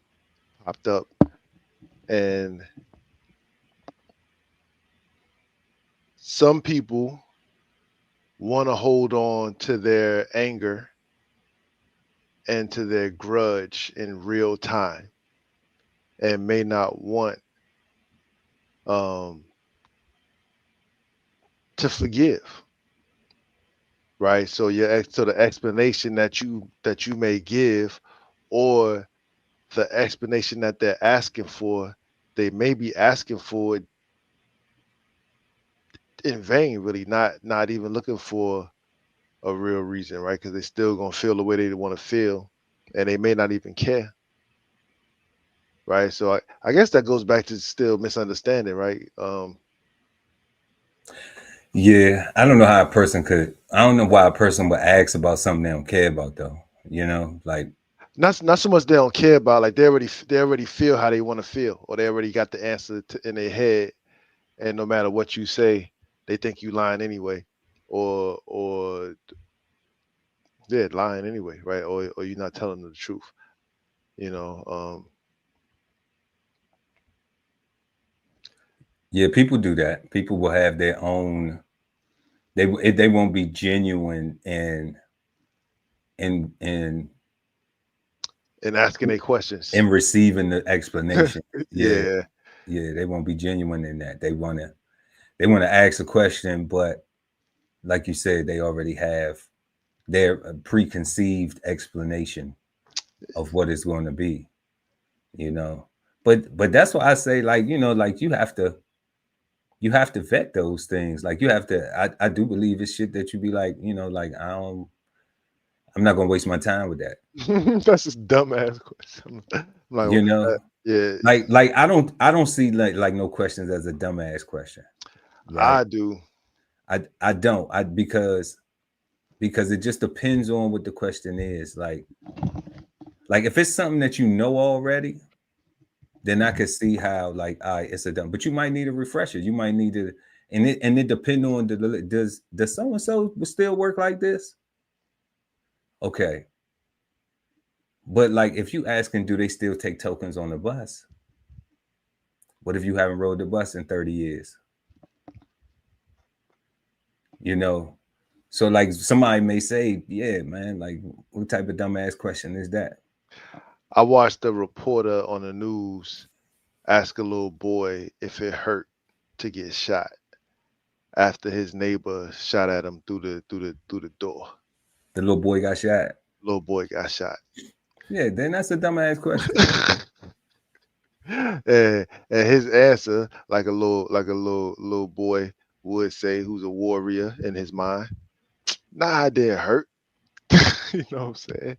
popped up, and some people want to hold on to their anger and to their grudge in real time, and may not want, um, to forgive, right? So the explanation that you may give, or the explanation that they're asking for, they may be asking for it in vain, really, not even looking for a real reason, right? Because they're still gonna feel the way they want to feel, and they may not even care, right? So I guess that goes back to still misunderstanding, right? Yeah, I don't know how a person could. I don't know why a person would ask about something they don't care about, though. You know, like Not so much they don't care about, like they already feel how they want to feel, or they already got the answer in their head, and no matter what you say, they think you lying anyway, or yeah, lying anyway, right? Or you're not telling them the truth, you know. yeah, people do that. People will have their own. They won't be genuine and And asking their questions. in receiving the explanation. Yeah, Yeah, yeah, they won't be genuine in that. They want to ask a question, but like you said, they already have their preconceived explanation of what it's going to be. You know, but that's why I say, like, you know, like you have to vet those things. Like you have to. I do believe it's shit that you be like, you know, like I'm not gonna waste my time with that. that's just dumbass question. I'm like, You know, yeah, like I don't see like no questions as a dumbass question, right? I do. I don't. Because it just depends on what the question is. Like if it's something that you know already, then I could see how, like, all right, it's a dumb. But you might need a refresher. You might need to, and it depend on does so and so still work like this? Okay, but like if you asking, do they still take tokens on the bus? What if you haven't rode the bus in 30 years? You know, so like somebody may say, yeah, man, like what type of dumbass question is that? I watched a reporter on the news ask a little boy if it hurt to get shot after his neighbor shot at him through the door. The little boy got shot. Little boy got shot. Yeah, then that's a dumbass question. and his answer, like a little boy would say, who's a warrior in his mind, nah, it didn't hurt. You know what I'm saying?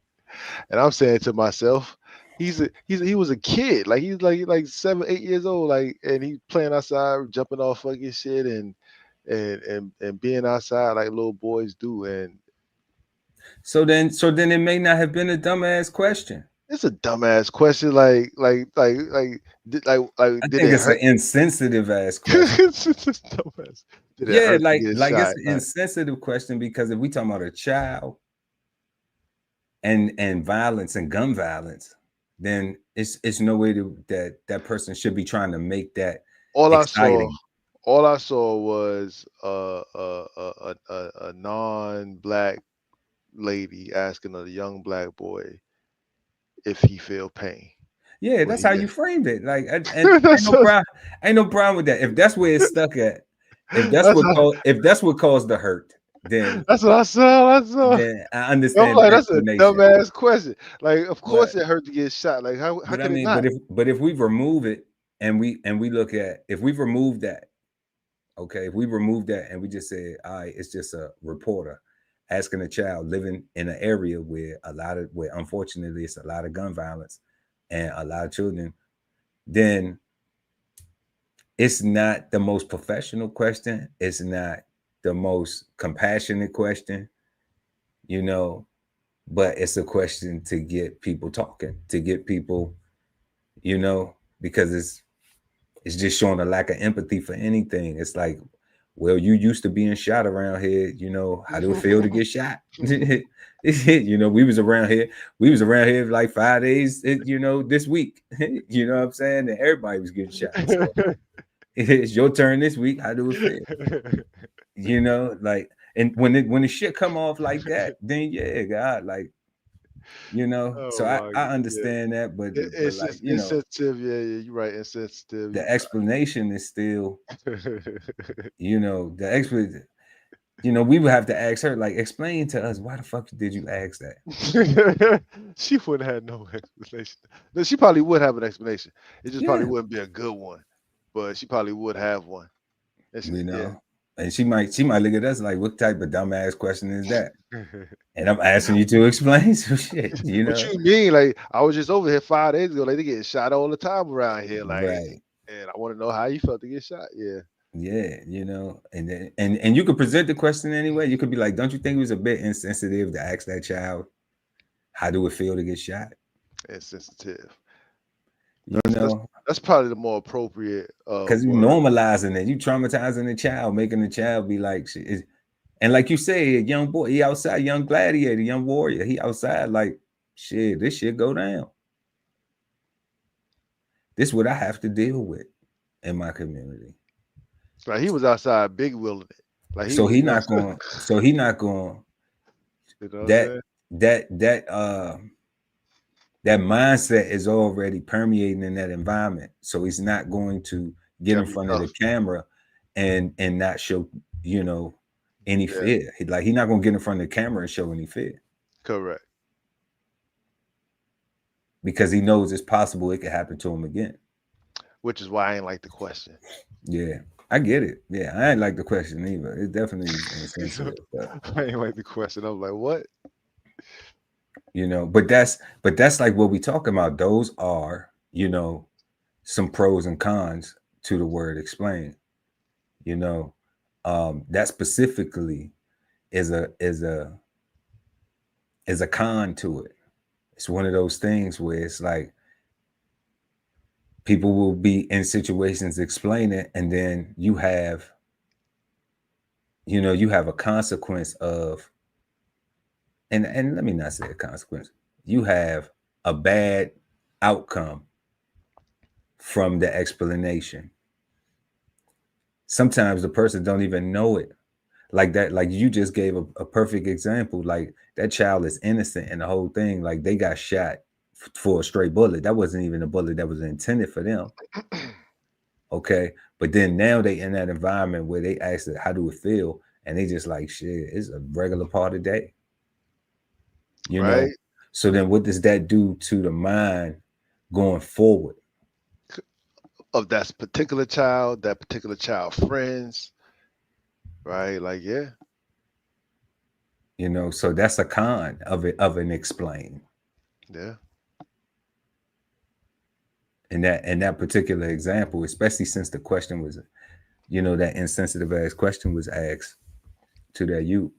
And I'm saying to myself, he was a kid, like he's like 7, 8 years old, like, and he's playing outside, jumping off fucking shit, and being outside like little boys do. And So then it may not have been a dumbass question. it's a dumbass question, I did think it it's an hurt? insensitive ass question. It's just dumbass. Did it Yeah, hurt to get like it's shot? an insensitive question because if we talking about a child and violence and gun violence, then it's no way that person should be trying to make that All I saw, exciting. all I saw was a non-black lady asking a young black boy if he feel pain Yeah, when that's he how get. you framed it. Like, and that's what, ain't no problem with that. If that's where it's stuck at, that's what, if that's what caused the hurt, then that's what I saw. I saw. I I'm understand like, the that's a explanation. dumbass question. Like, of But course it hurt to get shot. Like, how but I could it mean, not? but if we remove it and we look at, if we remove that, okay, if we remove that and we just say, all right, it's just a reporter asking a child living in an area where unfortunately it's a lot of gun violence and a lot of children, then it's not the most professional question. It's not the most compassionate question, you know, but it's a question to get people talking, to get people, you know, because it's just showing a lack of empathy for anything. It's like, well, you used to being shot around here, you know, how do it feel to get shot? You know, we was around here like 5 days, you know, this week. You know what I'm saying? And everybody was getting shot. So it's your turn this week. How do it feel? You know, like, and when the shit come off like that, then yeah, God, like, you know. So Oh I my, yeah. understand that, but It's like, just you know, insensitive. Yeah, yeah, you're right. Insensitive. the explanation is still, you know, the explanation. You know, we would have to ask her, like, explain to us why the fuck did you ask that? She wouldn't have no explanation. No, she probably would have an explanation. It just probably Yeah, wouldn't be a good one, but she probably would have one. you Yeah. know. And she might look at us like, what type of dumbass question is that? And I'm asking you to explain some shit, you What know? you mean? Like, I was just over here 5 days ago. Like, they getting shot all the time around here. Like, Right. and I want to know how you felt to get shot. Yeah. Yeah, you know, and then and you could present the question anyway. You could be like, don't you think it was a bit insensitive to ask that child, how do it feel to get shot? Insensitive. You That's that's know, that's probably the more appropriate because you word. normalizing it, you traumatizing the child, making the child be like, shit. And like you say, a young boy, he outside, young gladiator, young warrior, he outside like, shit, this shit go down. This is what I have to deal with in my community. Like, he was outside big willing it. Like, he So was, he not going, you know what I'm that saying? that mindset is already permeating in that environment. So he's not going to get in Gotta be front of the tough. camera and not show, you know, any Yeah, fear. He's not gonna get in front of the camera and show any fear correct. because he knows it's possible it could happen to him again. Which is why I ain't like the question. Yeah, I get it. Yeah, I ain't like the question either. It definitely is So, insensitive, but I ain't like the question. I'm like, what? you know, but that's like what we talking about. Those are, you know, some pros and cons to the word explain. You know, that specifically is a con to it. It's one of those things where it's like people will be in situations explain it, and then you have a consequence of, and let me not say a consequence, you have a bad outcome from the explanation. Sometimes the person don't even know it, like that, like you just gave a perfect example. Like that child is innocent in the whole thing, like they got shot for a stray bullet. That wasn't even a bullet that was intended for them. Okay, but then now they in that environment where they ask it, how do it feel, and they just like, shit, it's a regular part of the day, you Right? know. So then what does that do to the mind going forward? Of that particular child friends, right? Like, yeah, You know, so that's a con of it, of an explain. yeah. In that particular example, especially since the question was, you know, that insensitive ass question was asked to that youth.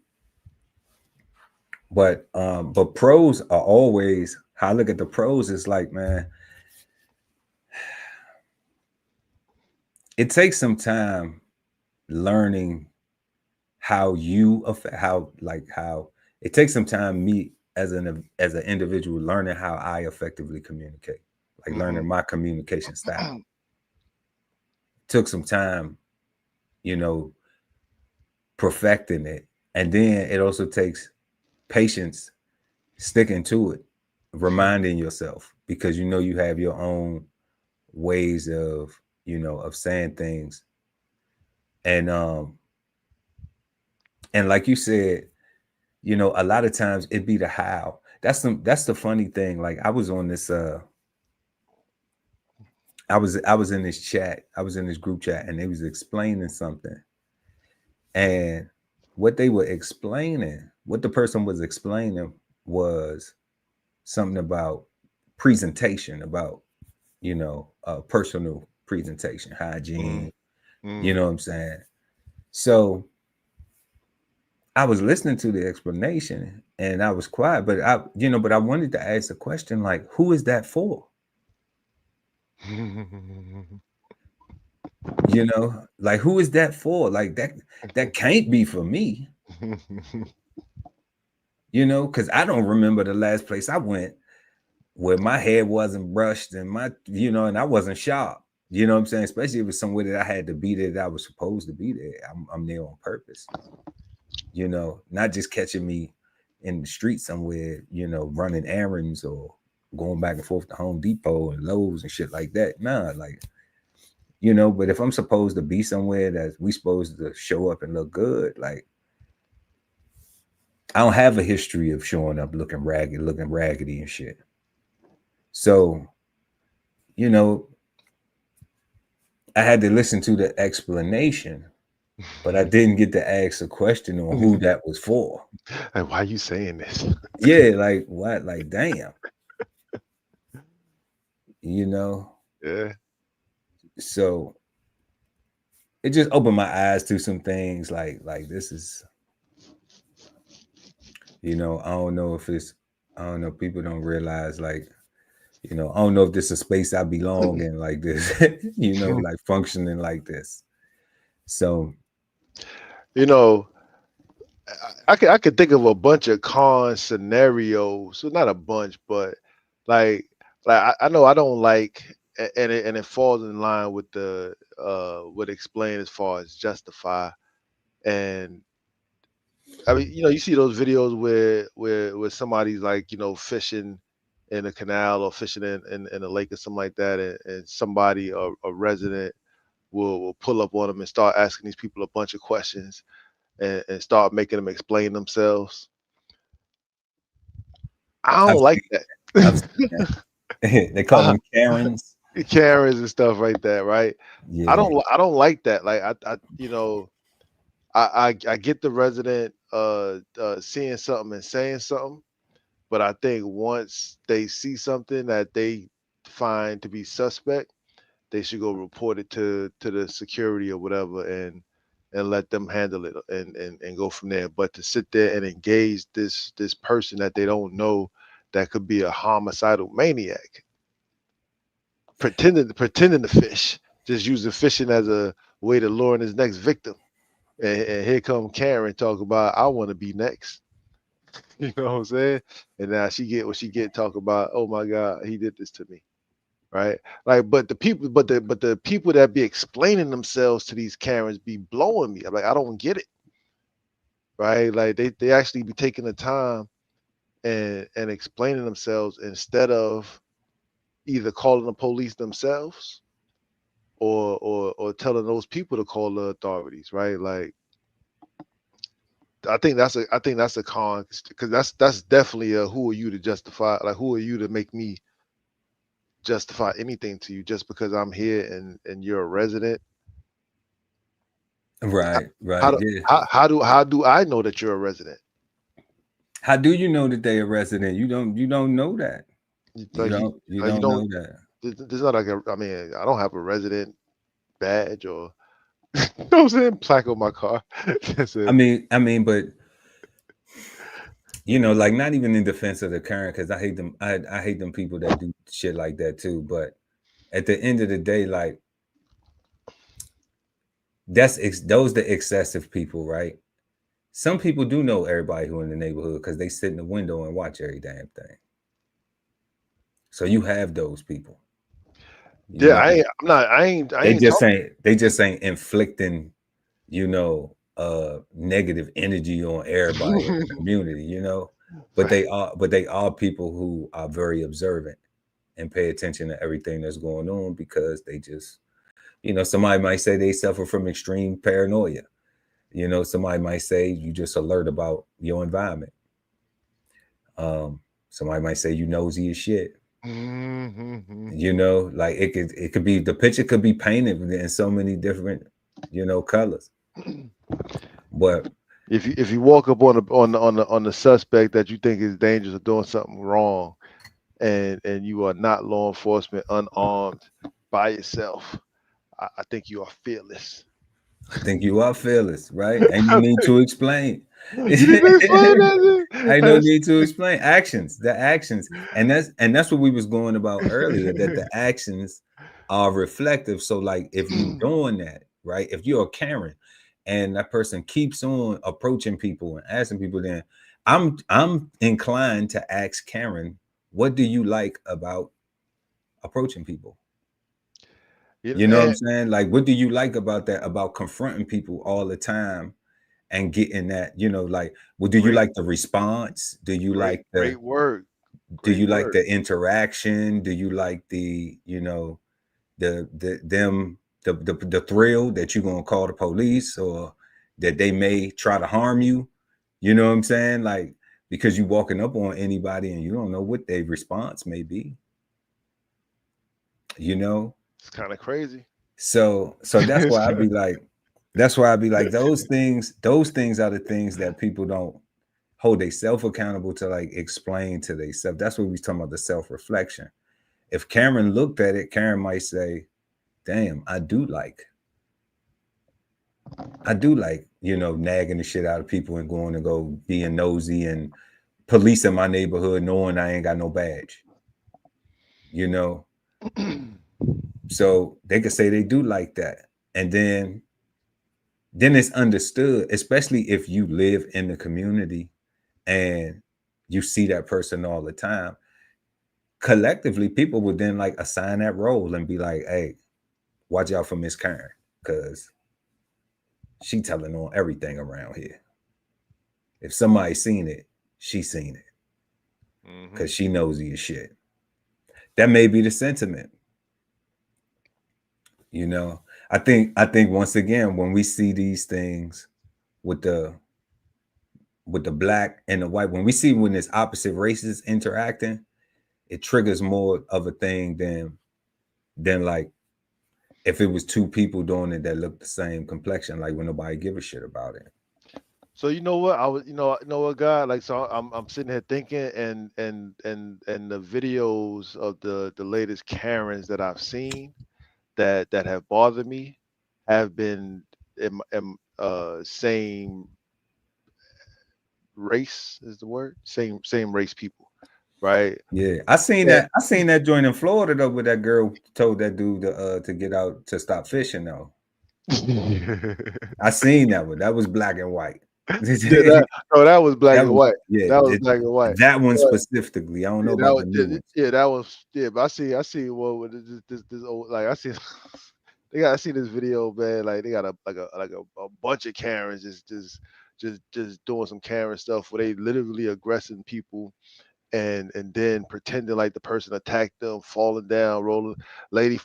But pros are always, how I look at the pros is like, man, it takes some time learning how you affect, how it takes some time me as an individual learning how I effectively communicate, like Hmm. learning my communication style. Took some time, you know, perfecting it. And then it also takes patience sticking to it, reminding yourself, because you know you have your own ways of, you know, of saying things. And like you said, you know, a lot of times it be the how. That's the funny thing. Like I was on this I was in this chat, I was in this group chat, and they was explaining something. And what they were explaining what the person was explaining was something about presentation, about, personal presentation, hygiene, you know what I'm saying? So I was listening to the explanation and I was quiet, but I wanted to ask the question, like, who is that for? Like, who is that for? Like, that can't be for me. Because I don't remember the last place I went where my hair wasn't brushed and and I wasn't sharp. You know what I'm saying? Especially if it was somewhere that I had to be there, that I was supposed to be there. I'm there on purpose. Not just catching me in the street somewhere, running errands or going back and forth to Home Depot and Lowe's and shit like that. Nah, like, but if I'm supposed to be somewhere that we supposed to show up and look good, like, I don't have a history of showing up looking raggedy and shit. So, I had to listen to the explanation, but I didn't get to ask a question on who that was for. Like, why are you saying this? Yeah, like what? Like, damn. Yeah. So it just opened my eyes to some things like this is, I don't know if it's, I don't know, people don't realize, like, I don't know if this is a space I belong in, like this, like functioning like this. So, I could think of a bunch of con scenarios. So not a bunch, but like I know I don't like, and it falls in line with the what explain as far as justify. And I mean, you see those videos where somebody's like, fishing in a canal or fishing in a lake or something like that, and somebody, a resident, will pull up on them and start asking these people a bunch of questions and start making them explain themselves. I don't like that. They call them Karens. Karens and stuff like that, right? Yeah. I don't like that. Like I get the resident seeing something and saying something, but I think once they see something that they find to be suspect, they should go report it to the security or whatever and let them handle it and go from there. But to sit there and engage this person that they don't know, that could be a homicidal maniac, pretending to fish, just using fishing as a way to lure in his next victim. And here come Karen talk about, I want to be next. You know what I'm saying? And now she get what she get, talk about, oh my God, he did this to me. Right? Like, but the people that be explaining themselves to these Karens be blowing me. I'm like, I don't get it. Right? Like they actually be taking the time and explaining themselves instead of either calling the police themselves or telling those people to call the authorities, right? Like, I think that's a con, because that's definitely a who are you to justify, like, who are you to make me justify anything to you just because I'm here and you're a resident. Right. How do I know that you're a resident? How do you know that they're a resident? You don't know that. You don't know that. There's not like I don't have a resident badge or you know what I'm saying, plaque on my car. I mean, but like, not even in defense of the current, because I hate them. I hate them people that do shit like that too. But at the end of the day, like, those the excessive people, right? Some people do know everybody who in the neighborhood because they sit in the window and watch every damn thing. So you have those people. Yeah, They just ain't inflicting, negative energy on everybody in the community, but right. they are people who are very observant and pay attention to everything that's going on, because they just, somebody might say they suffer from extreme paranoia. Somebody might say you just alert about your environment. Somebody might say you nosy as shit. Mm-hmm. Like, it could be, the picture could be painted in so many different, colors. But If you walk up on the suspect that you think is dangerous or doing something wrong, and you are not law enforcement, unarmed, by yourself, I think you are fearless. I think you are fearless, right? Ain't no need to explain. You need to explain that. Ain't no need to explain actions, the actions, and that's what we was going about earlier. That the actions are reflective. So, like, if you doing that, right? If you're a Karen, and that person keeps on approaching people and asking people, then I'm inclined to ask Karen, what do you like about approaching people? You know what I'm And saying? Like, what do you like about that? About confronting people all the time and getting that, like, well, do you great, like the response? Do you like the great word, do great you like word. the interaction? Do you like the, the them the thrill that you're gonna call the police, or that they may try to harm you? You know what I'm saying? Like, because you walking up on anybody and you don't know what their response may be, you know? It's kind of crazy. So that's why I'd be like, those things are the things that people don't hold themselves accountable to, like, explain to themselves. That's what we talking about, the self-reflection. If Cameron looked at it, Karen might say, damn, I do like, nagging the shit out of people and going to go being nosy and policing my neighborhood knowing I ain't got no badge. You know? So they could say they do like that. And then it's understood, especially if you live in the community and you see that person all the time. Collectively, people would then, like, assign that role and be like, hey, watch out for Miss Karen, because she telling on everything around here. If somebody seen it, she seen it, because she nosy as shit. That may be the sentiment. I think once again, when we see these things with the black and the white, when it's opposite races interacting, it triggers more of a thing than like if it was two people doing it that look the same complexion, like, when nobody give a shit about it. So you know what I was, you know what, God, like, so I'm sitting here thinking, and the videos of the latest Karens that I've seen that have bothered me have been same race is the word, same race people, right? Yeah, I seen Yeah. that. I seen that joint in Florida though, where that girl told that dude to get out to stop fishing though. I seen that one. That was black and white. Yeah, that was black That and was, white. yeah, That was black and white. that one But specifically. I don't know yeah, that about was the new ones. that was, yeah. But I see well with this old, like, I see I see this video, man. Like, they got a bunch of Karens just doing some Karen stuff where they literally aggressing people, and then pretending like the person attacked them, falling down, rolling. Lady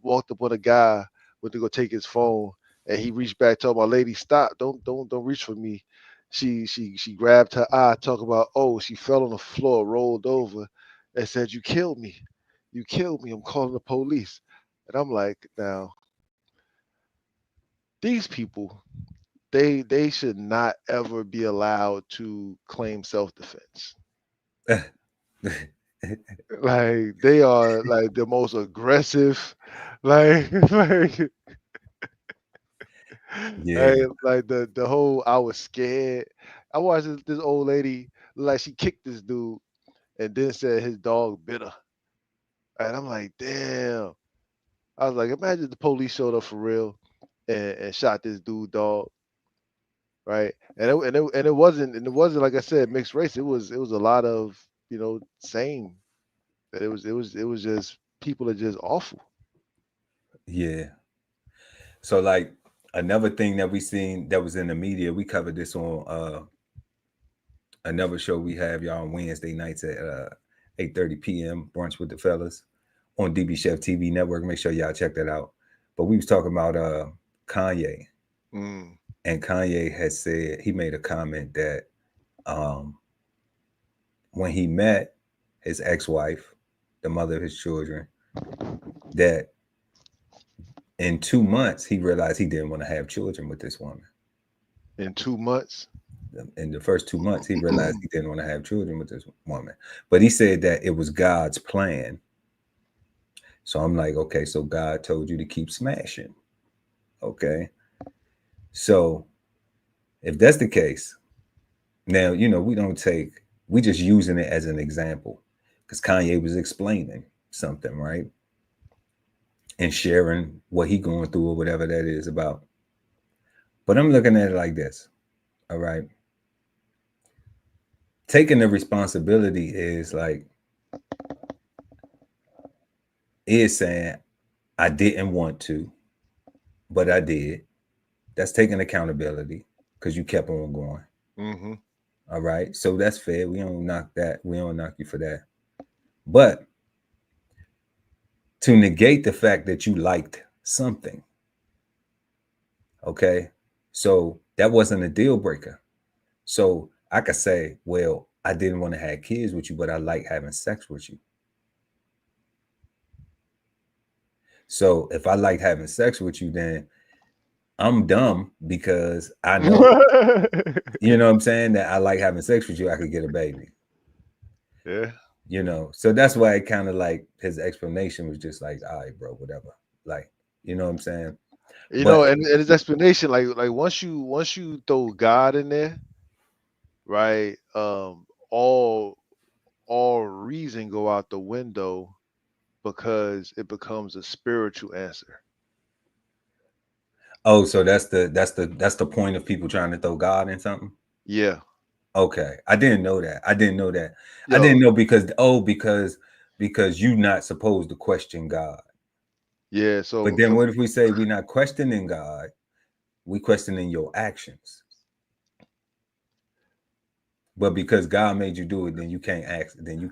walked up on a guy, went to go take his phone, and he reached back, told my lady, "Stop! Don't reach for me." She grabbed her eye, talk about, oh, she fell on the floor, rolled over, and said, "You killed me, you killed me. I'm calling the police." And I'm like, now these people, they should not ever be allowed to claim self defense. Like, they are like the most aggressive, like like Yeah, like the whole I was scared. I watched this old lady, like, she kicked this dude and then said his dog bit her. And I'm like, damn. I was like, imagine the police showed up for real and shot this dude dog, right? And it wasn't like I said mixed race. It was a lot of, same. That it was just people are just awful. yeah. So, like, another thing that we seen that was in the media, we covered this on another show we have y'all on Wednesday nights at 8:30 p.m. brunch with the fellas on DB Chef TV network. Make sure y'all check that out. But we was talking about Kanye, Mm. and Kanye had said, he made a comment that um, when he met his ex-wife, the mother of his children, that in 2 months he realized he didn't want to have children with this woman. In 2 months. In the first 2 months, he realized he didn't want to have children with this woman. But he said that it was God's plan. So I'm like, okay, so God told you to keep smashing. Okay. So if that's the case, now, we just using it as an example because Kanye was explaining something, right? And sharing what he going through or whatever that is about. But I'm looking at it like this. All right. Taking the responsibility is like, is saying, I didn't want to, but I did. That's taking accountability because you kept on going. Mm-hmm. All right. So that's fair. We don't knock that. We don't knock you for that. But to negate the fact that you liked something, okay, so that wasn't a deal breaker. So I could say, well, I didn't want to have kids with you, but I like having sex with you. So if I like having sex with you, then I'm dumb because I know, you know what I'm saying, that I like having sex with you, I could get a baby. Yeah. So that's why it kind of like his explanation was just like, all right, bro, whatever. Like, you know what I'm saying? But And his explanation, like once you throw God in there, right? All reason go out the window because it becomes a spiritual answer. oh, so that's the point of people trying to throw God in something? Yeah. Okay. I didn't know that. I didn't Yo, know because you're not supposed to question God. yeah. But So then what if we say we're not questioning God, we questioning your actions? But because God made you do it, then you can't ask, then you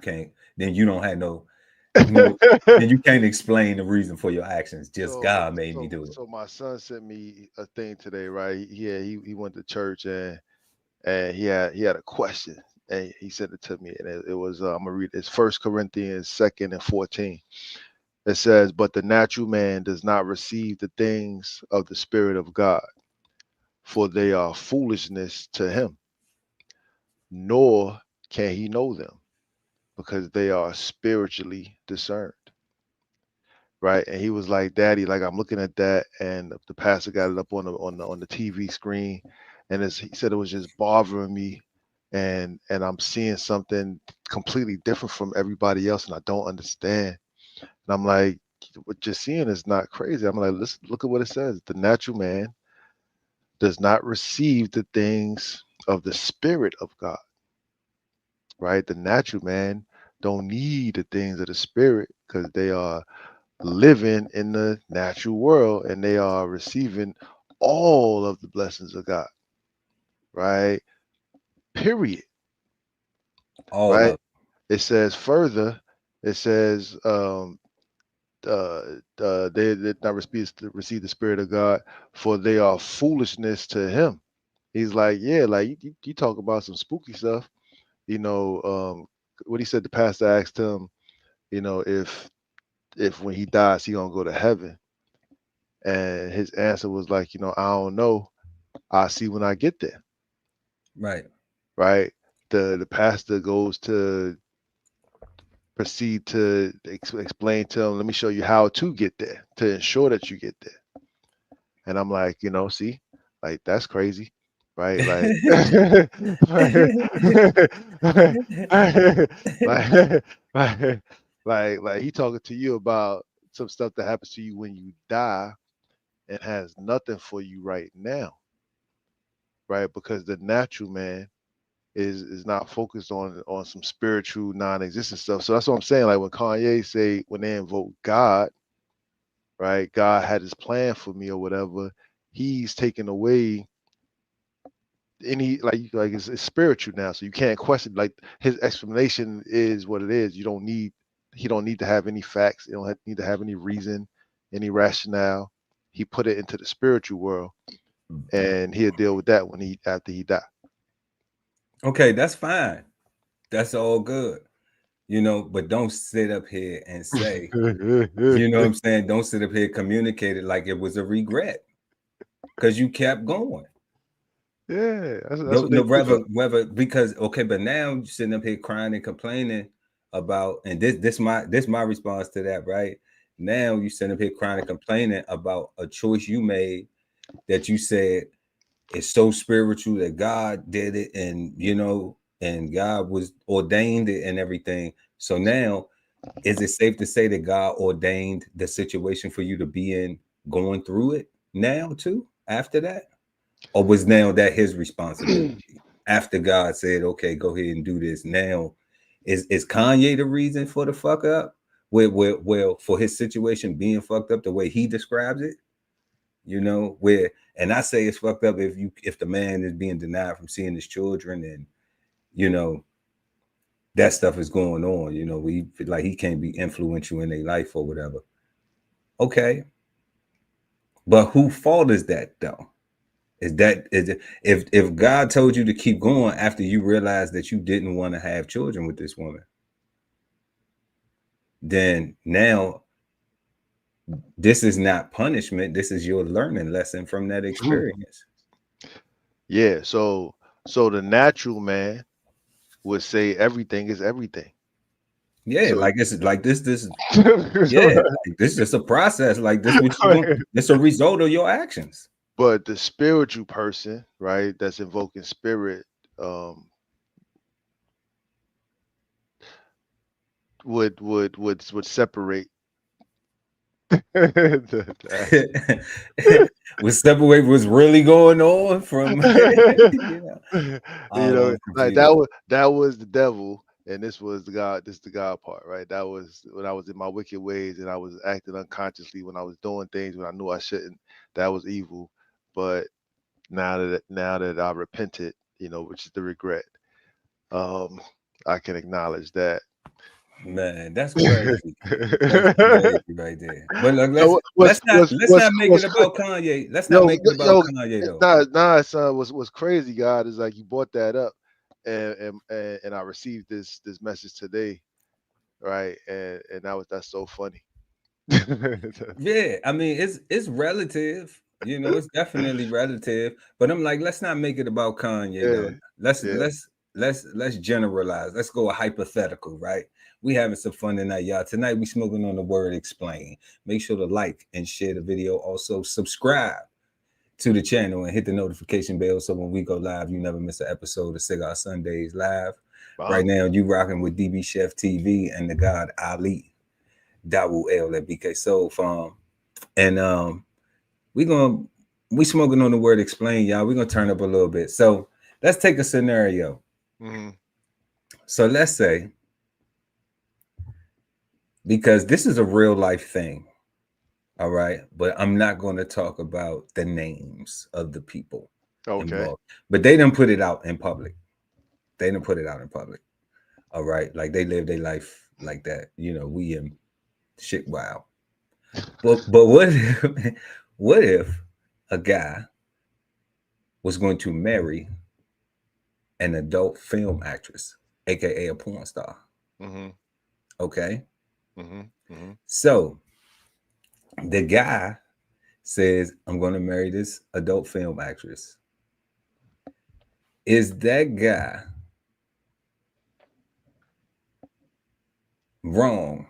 don't have no, then you can't explain the reason for your actions. Just God made me do it. so my son sent me a thing today, right? He went to church and he had a question and he sent it to me and it was I'm gonna read it. It's 1 Corinthians 2:14. It says, "But the natural man does not receive the things of the Spirit of God, for they are foolishness to him, nor can he know them, because they are spiritually discerned." Right. And he was like, "Daddy, like I'm looking at that, and the pastor got it up on the TV screen, and he said it was just bothering me, and I'm seeing something completely different from everybody else, and I don't understand." And I'm like, "What you're seeing is not crazy." I'm like, "Let's look at what it says. The natural man does not receive the things of the Spirit of God." Right. The natural man don't need the things of the Spirit because they are living in the natural world and they are receiving all of the blessings of God, right? Period. All Right? of It says further, it says they did not receive the Spirit of God, for they are foolishness to him. He's like, yeah, like you talk about some spooky stuff, what he said, the pastor asked him, if when he dies he gonna go to heaven. And his answer was like, I don't know. I'll see when I get there. right. Right. The pastor goes to proceed to explain to him, let me show you how to get there to ensure that you get there. And I'm like, see, like that's crazy. Right. Like, like, like he talking to you about some stuff that happens to you when you die and has nothing for you right now. Right. Because the natural man is not focused on some spiritual non-existent stuff. So that's what I'm saying. Like when Kanye say when they invoke God, right? God had his plan for me or whatever. He's taken away any like it's spiritual now. So you can't question, like his explanation is what it is. He don't need to have any facts. He don't need to have any reason, any rationale. He put it into the spiritual world and he'll deal with that after he died. Okay, that's fine. That's all good. But don't sit up here and say, you know what I'm saying? Don't sit up here communicate it like it was a regret because you kept going. Yeah, that's No, what they no, do though. whether because okay, but now you're sitting up here crying and complaining about, and this my response to that, right? Now you sitting up here crying and complaining about a choice you made that you said is so spiritual that God did it, and and God was ordained it and everything. So now, is it safe to say that God ordained the situation for you to be in, going through it now too, after that? Or was now that his responsibility after God said, okay, go ahead and do this? Now, is Kanye the reason for the fuck up? Well, for his situation being fucked up the way he describes it, and I say it's fucked up if the man is being denied from seeing his children, and you know that stuff is going on, we feel like he can't be influential in their life or whatever. Okay, but who fault is that though? If God told you to keep going after you realized that you didn't want to have children with this woman, then now this is not punishment. This is your learning lesson from that experience. Yeah, so the natural man would say everything is everything. Yeah, So like this yeah, like this is just a process. Like this what you want. It's a result of your actions. but the spiritual person, right, that's invoking spirit, would separate Was separate what's really going on from you know, I'm like confused. that was the devil, and this was the God. This the God part, right? That was when I was in my wicked ways, and I was acting unconsciously when I was doing things when I knew I shouldn't. That was evil. But now that I repented, which is the regret, I can acknowledge that. Man, that's crazy. That's crazy right there. But look, let's So let's not let's not make it what's about Kanye. Let's not yo make it about yo Kanye though. nah son, what's crazy, God, is like you brought that up, and I received this message today, right? And that's so funny. Yeah, I mean it's relative. It's definitely relative. But I'm like, let's not make it about Kanye Yeah, though. Let's yeah. let's let's generalize. Let's go a hypothetical, right? We having some fun tonight, y'all. Tonight we smoking on the word explain. Make sure to like and share the video. Also subscribe to the channel and hit the notification bell so when we go live, you never miss an episode of Cigar Sundays live. Right Wow. now, you rocking with DBCHEFTV and the God Ali Dawu L at BK Soul Farm. And we gonna we smoking on the word explain, y'all. We're gonna turn up a little bit. So let's take a scenario. Mm-hmm. So let's say, because this is a real life thing, all right, but I'm not going to talk about the names of the people Okay. involved, but they didn't put it out in public. They didn't put it out in public. All right, like they live their life like that. We in shit. Wow. But what if a guy was going to marry an adult film actress, aka a porn star? Mm-hmm. Okay, Mm-hmm. Mm-hmm. so the guy says, "I'm going to marry this adult film actress." Is that guy wrong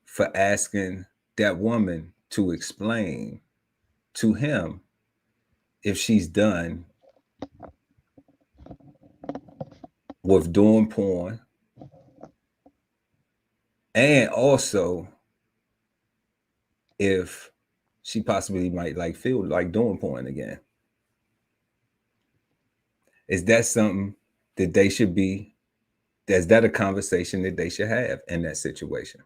for asking that woman to explain to him if she's done with doing porn, and also if she possibly might like feel like doing porn again? Is that something that they should be? Is that a conversation that they should have in that situation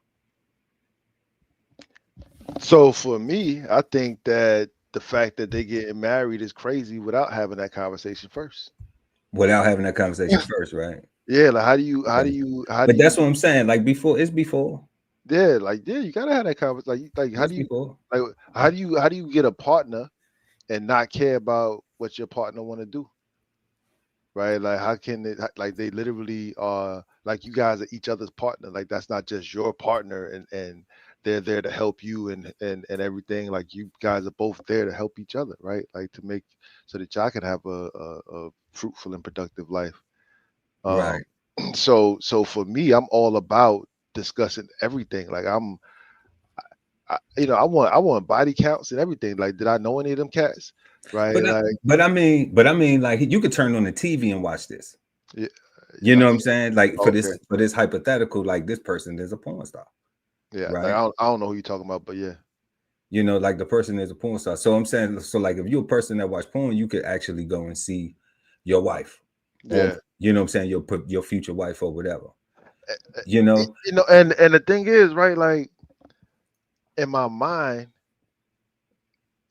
So for me, I think that the fact that they getting married is crazy without having that conversation first. without having that conversation first, right? Yeah, like how do you Okay. But that's what I'm saying. Like before, it's before. yeah, you gotta have that conversation. Like It's before. how do you get a partner and not care about what your partner want to do? Right? Like how can it like they literally are like you guys are each other's partner. Like that's not just your partner and they're there to help you and everything. Like you guys are both there to help each other, right? Like to make so that y'all can have a fruitful and productive life. Um, Right. so for me, I'm all about discussing everything. Like I want body counts and everything. Like, did I know any of them cats? Right? But Like, I mean, like you could turn on the TV and watch this. yeah, You know what I'm saying? Like okay, for this hypothetical, like this person is a porn star, yeah. Like right? I don't know who you're talking about, but yeah, You know, like the person is a porn star. So I'm saying, so like if you're a person that watch porn, you could actually go and see your wife, or yeah. you know what I'm saying, your future wife or whatever. Eh, eh, You know, and the thing is, right? Like in my mind,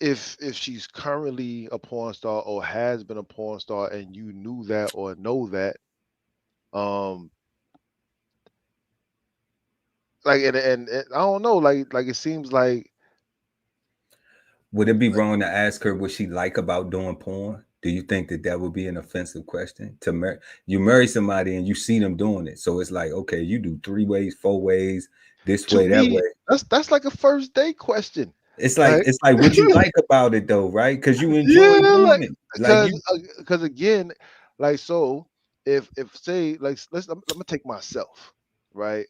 if she's currently a porn star or has been a porn star, and you knew that or know that, um, like and I don't know, like it seems like would it be wrong to ask her what she like about doing porn? Do you think that that would be an offensive question to marry? You marry somebody and you see them doing it, so it's like, okay, you do 3 ways, 4 ways, this to way, that way. me that's like a first date question. Like It's like what you like about it though, right? Because you enjoy yeah, doing like it. Like because you, because again, like so if say like let me take myself, right?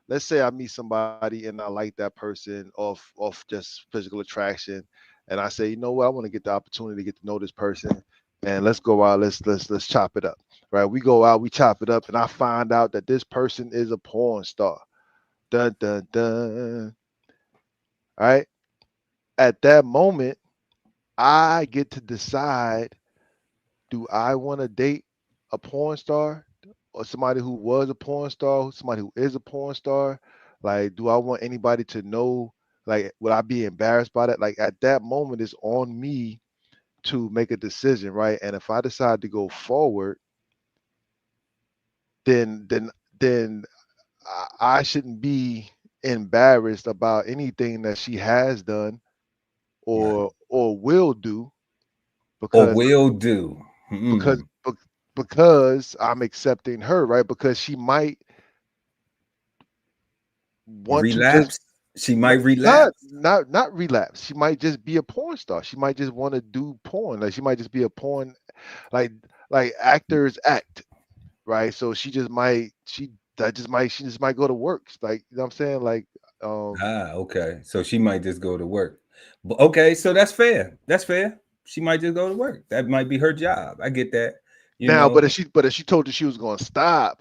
Let's say I meet somebody and I like that person off just physical attraction, and I say, you know what, I want to get the opportunity to get to know this person, and let's go out, let's chop it up, right? We go out, we chop it up, and I find out that this person is a porn star. Dun dun dun. All right. At that moment, I get to decide, do I want to date a porn star or somebody who was a porn star, somebody who is a porn star? Like, do I want anybody to know? Like, would I be embarrassed by that? Like, at that moment, it's on me to make a decision, right? And if I decide to go forward, then I shouldn't be embarrassed about anything that she has done right, or will do or because will do. because Mm, bec- because I'm accepting her, right? Because she might want to just relapse. She might not relapse. not not relapse. She might just be a porn star. She might just want to do porn. Like she might just be a porn like like actors act, right? So she just might she just might go to work. Like you know what I'm saying? Like Ah, okay. So she might just go to work. But okay, so that's fair. That's fair. She might just go to work. That might be her job. I get that. You now, know. but if she told you she was gonna stop,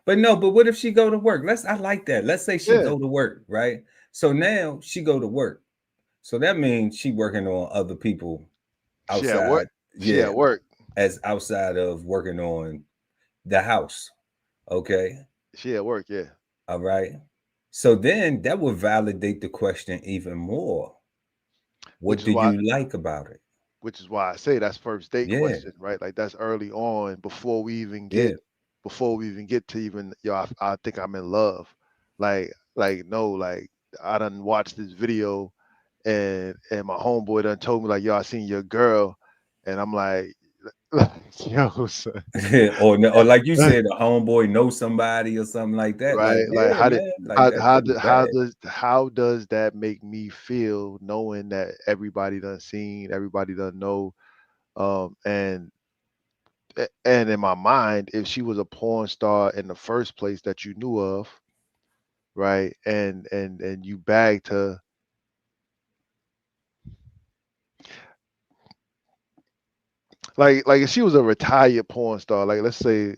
But no, but what if she go to work? I like that. Let's say she yeah, go to work, right? So now she go to work. So that means she working on other people she at work. outside. She Yeah, at work. as outside of working on the house. Okay. She at work, yeah. All right. So then that would validate the question even more. Which What is do why you like about it? I say that's first date Yeah. question, right? Like that's early on Yeah. before we even get to even yo, I think I'm in love. Like no, like I done watched this video and my homeboy done told me like yo, I seen your girl, and I'm like, yo, son, or no, or like you said, a homeboy know somebody or something like that. Like, right? Like yeah, man, like that's pretty bad. how does that make me feel knowing that everybody done seen, everybody done know, and and in my mind, if she was a porn star in the first place that you knew of, right, and you bagged her, like if she was a retired porn star, like let's say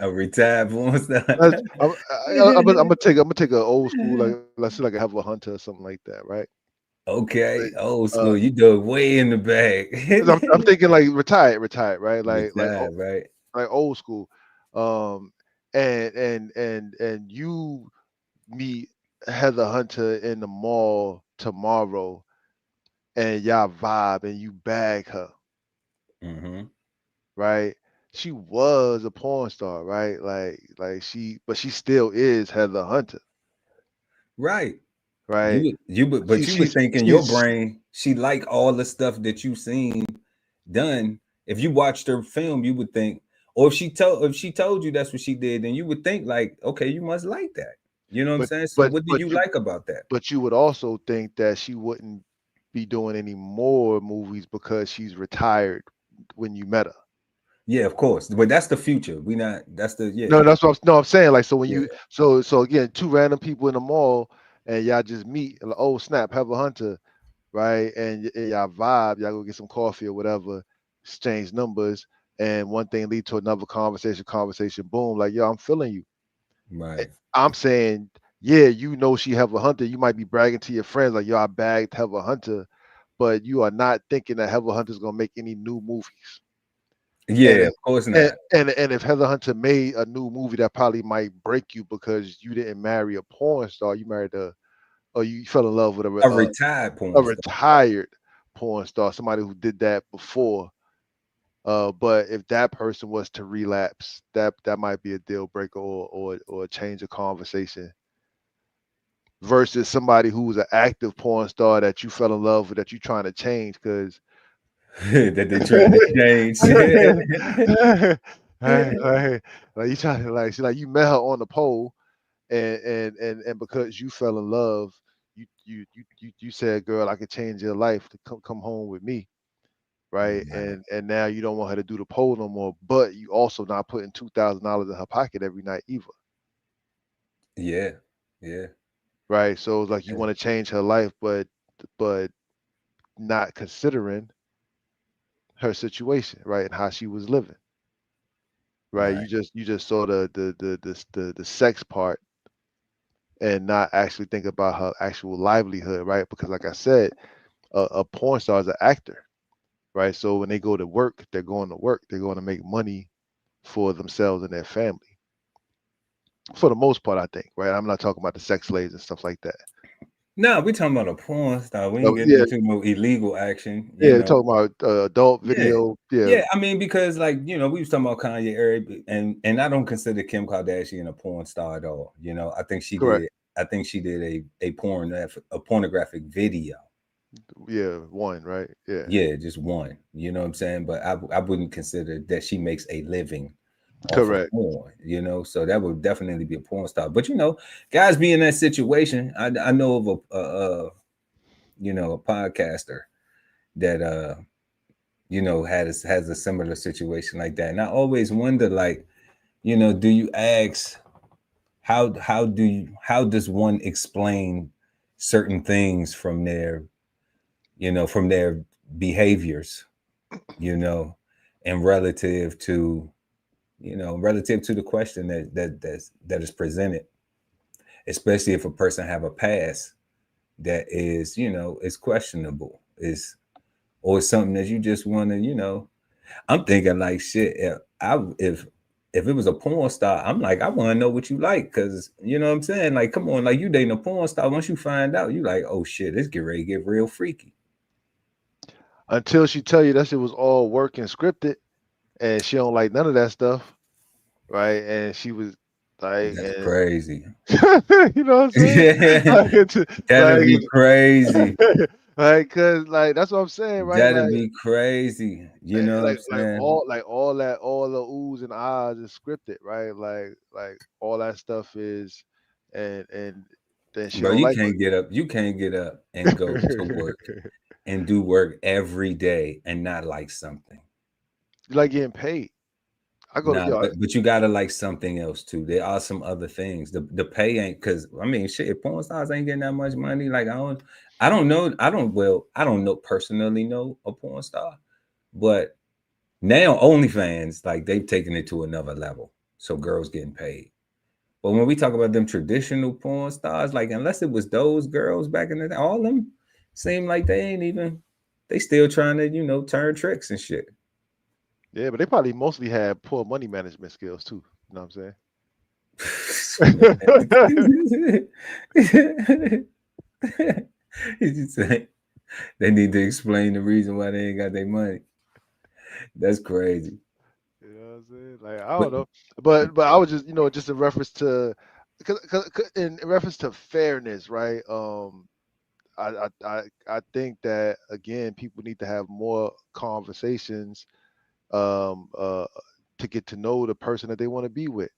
A retired porn star. I'm gonna take an old school, like let's say like a Have a Hunter or something like that, right? Okay, Like, old uh, school. You dug way in the 'cause I'm bag. thinking like retired, right? Retired, right? Like old school, um, and you meet Heather Hunter in the mall tomorrow and y'all vibe and you bag her, Hmm. right? She was a porn star, right? But she still is Heather Hunter, Right. right? But you would think in your She's brain, she like all the stuff that you seen done. If you watched her film, you would think, or if she told you that's what she did, then you would think like, okay, you must like that. You know what I'm But saying? So but what do but you you like about that? but you would also think that she wouldn't be doing any more movies because she's retired when you met her. Yeah, of course. But that's the future. We not that's the yeah. No, that's what I'm saying. Like, so when you Yeah. so again, two random people in the mall and y'all just meet, like, oh snap, have a hunter, right? And y'all vibe, y'all go get some coffee or whatever, exchange numbers, and one thing lead to another conversation, boom, like, yo, I'm feeling you. Right. I'm saying, yeah, you know she have a hunter. You might be bragging to your friends like, yo, I bagged have a hunter, but you are not thinking that Heather Hunter's gonna make any new movies. Yeah, And of course and not. and if Heather Hunter made a new movie, that probably might break you because you didn't marry a porn star. You married or you fell in love with A retired a porn star. retired porn star, somebody who did that before. But if that person was to relapse, that might be a deal breaker or a change of conversation versus somebody who's an active porn star that you fell in love with that you're trying to change because That they trying to change. like you trying to like she like you met her on the pole and because you fell in love you said, girl, I could change your life to come home with me, right? Right. And now you don't want her to do the pole no more, but you also not putting $2,000 in her pocket every night either, Yeah. Yeah. right? So it's like you Yeah. want to change her life, but not considering her situation, right, and how she was living, right? Right. You just saw the sex part and not actually think about her actual livelihood, right? Because like I said, a porn star is an actor, right? So when they go to work, they're going to work. They're going to make money for themselves and their family, for the most part, I think, right? I'm not talking about the sex slaves and stuff like that. No, we talking about a porn star. We ain't So, getting yeah, into no illegal action, you yeah, know. talking about adult Yeah. video, yeah, Yeah, I mean, because like we was talking about Kanye earlier, and I don't consider Kim Kardashian a porn star at all. I think she correct, did. I think she did a pornographic video. yeah, one, right, yeah, Yeah, just one. You know what I'm saying? But I wouldn't consider that she makes a living off of correct. porn. So that would definitely be a porn star. But guys be in that situation. I know of a podcaster that has a similar situation like that. And I always wonder, like, do you ask how does one explain certain things from their behaviors, you know, and relative to the question that is presented, especially if a person have a past that is questionable, or something that you just want to, I'm thinking like shit. If it was a porn star, I'm like, I want to know what you like, because you know what I'm saying. Like, come on, like you dating a porn star. Once you find out, you like, oh shit, this get ready to get real freaky. Until she tell you that shit was all work and scripted, and she don't like none of that stuff, right? And she was like, That's and crazy. you know what I'm saying? Yeah, Like, that'd be crazy. like, cause like that's what I'm saying, right? That'd be crazy. You know what I'm Like saying? all the oohs and ahs is scripted, right? Like all that stuff is, and then she Bro, don't like you can't get up and go to work it. and do work every day and not like something. You like getting paid. I go to Nah, yo, but you gotta like something else too. There are some other things. The pay ain't, because I mean shit, if porn stars ain't getting that much money. Like I don't know. I don't know personally know a porn star, but now OnlyFans, like they've taken it to another level. So girls getting paid. But when we talk about them traditional porn stars, like unless it was those girls back in the day, all of them seem like they still trying to, turn tricks and shit. yeah, but they probably mostly had poor money management skills too. You know what I'm Man. He just say they need to explain the reason why they ain't got their money. That's crazy. You know what I'm saying? Like I But don't know, but I was just just in reference to, in reference to fairness, right? I think that again, people need to have more conversations, um, uh, to get to know the person that they want to be with,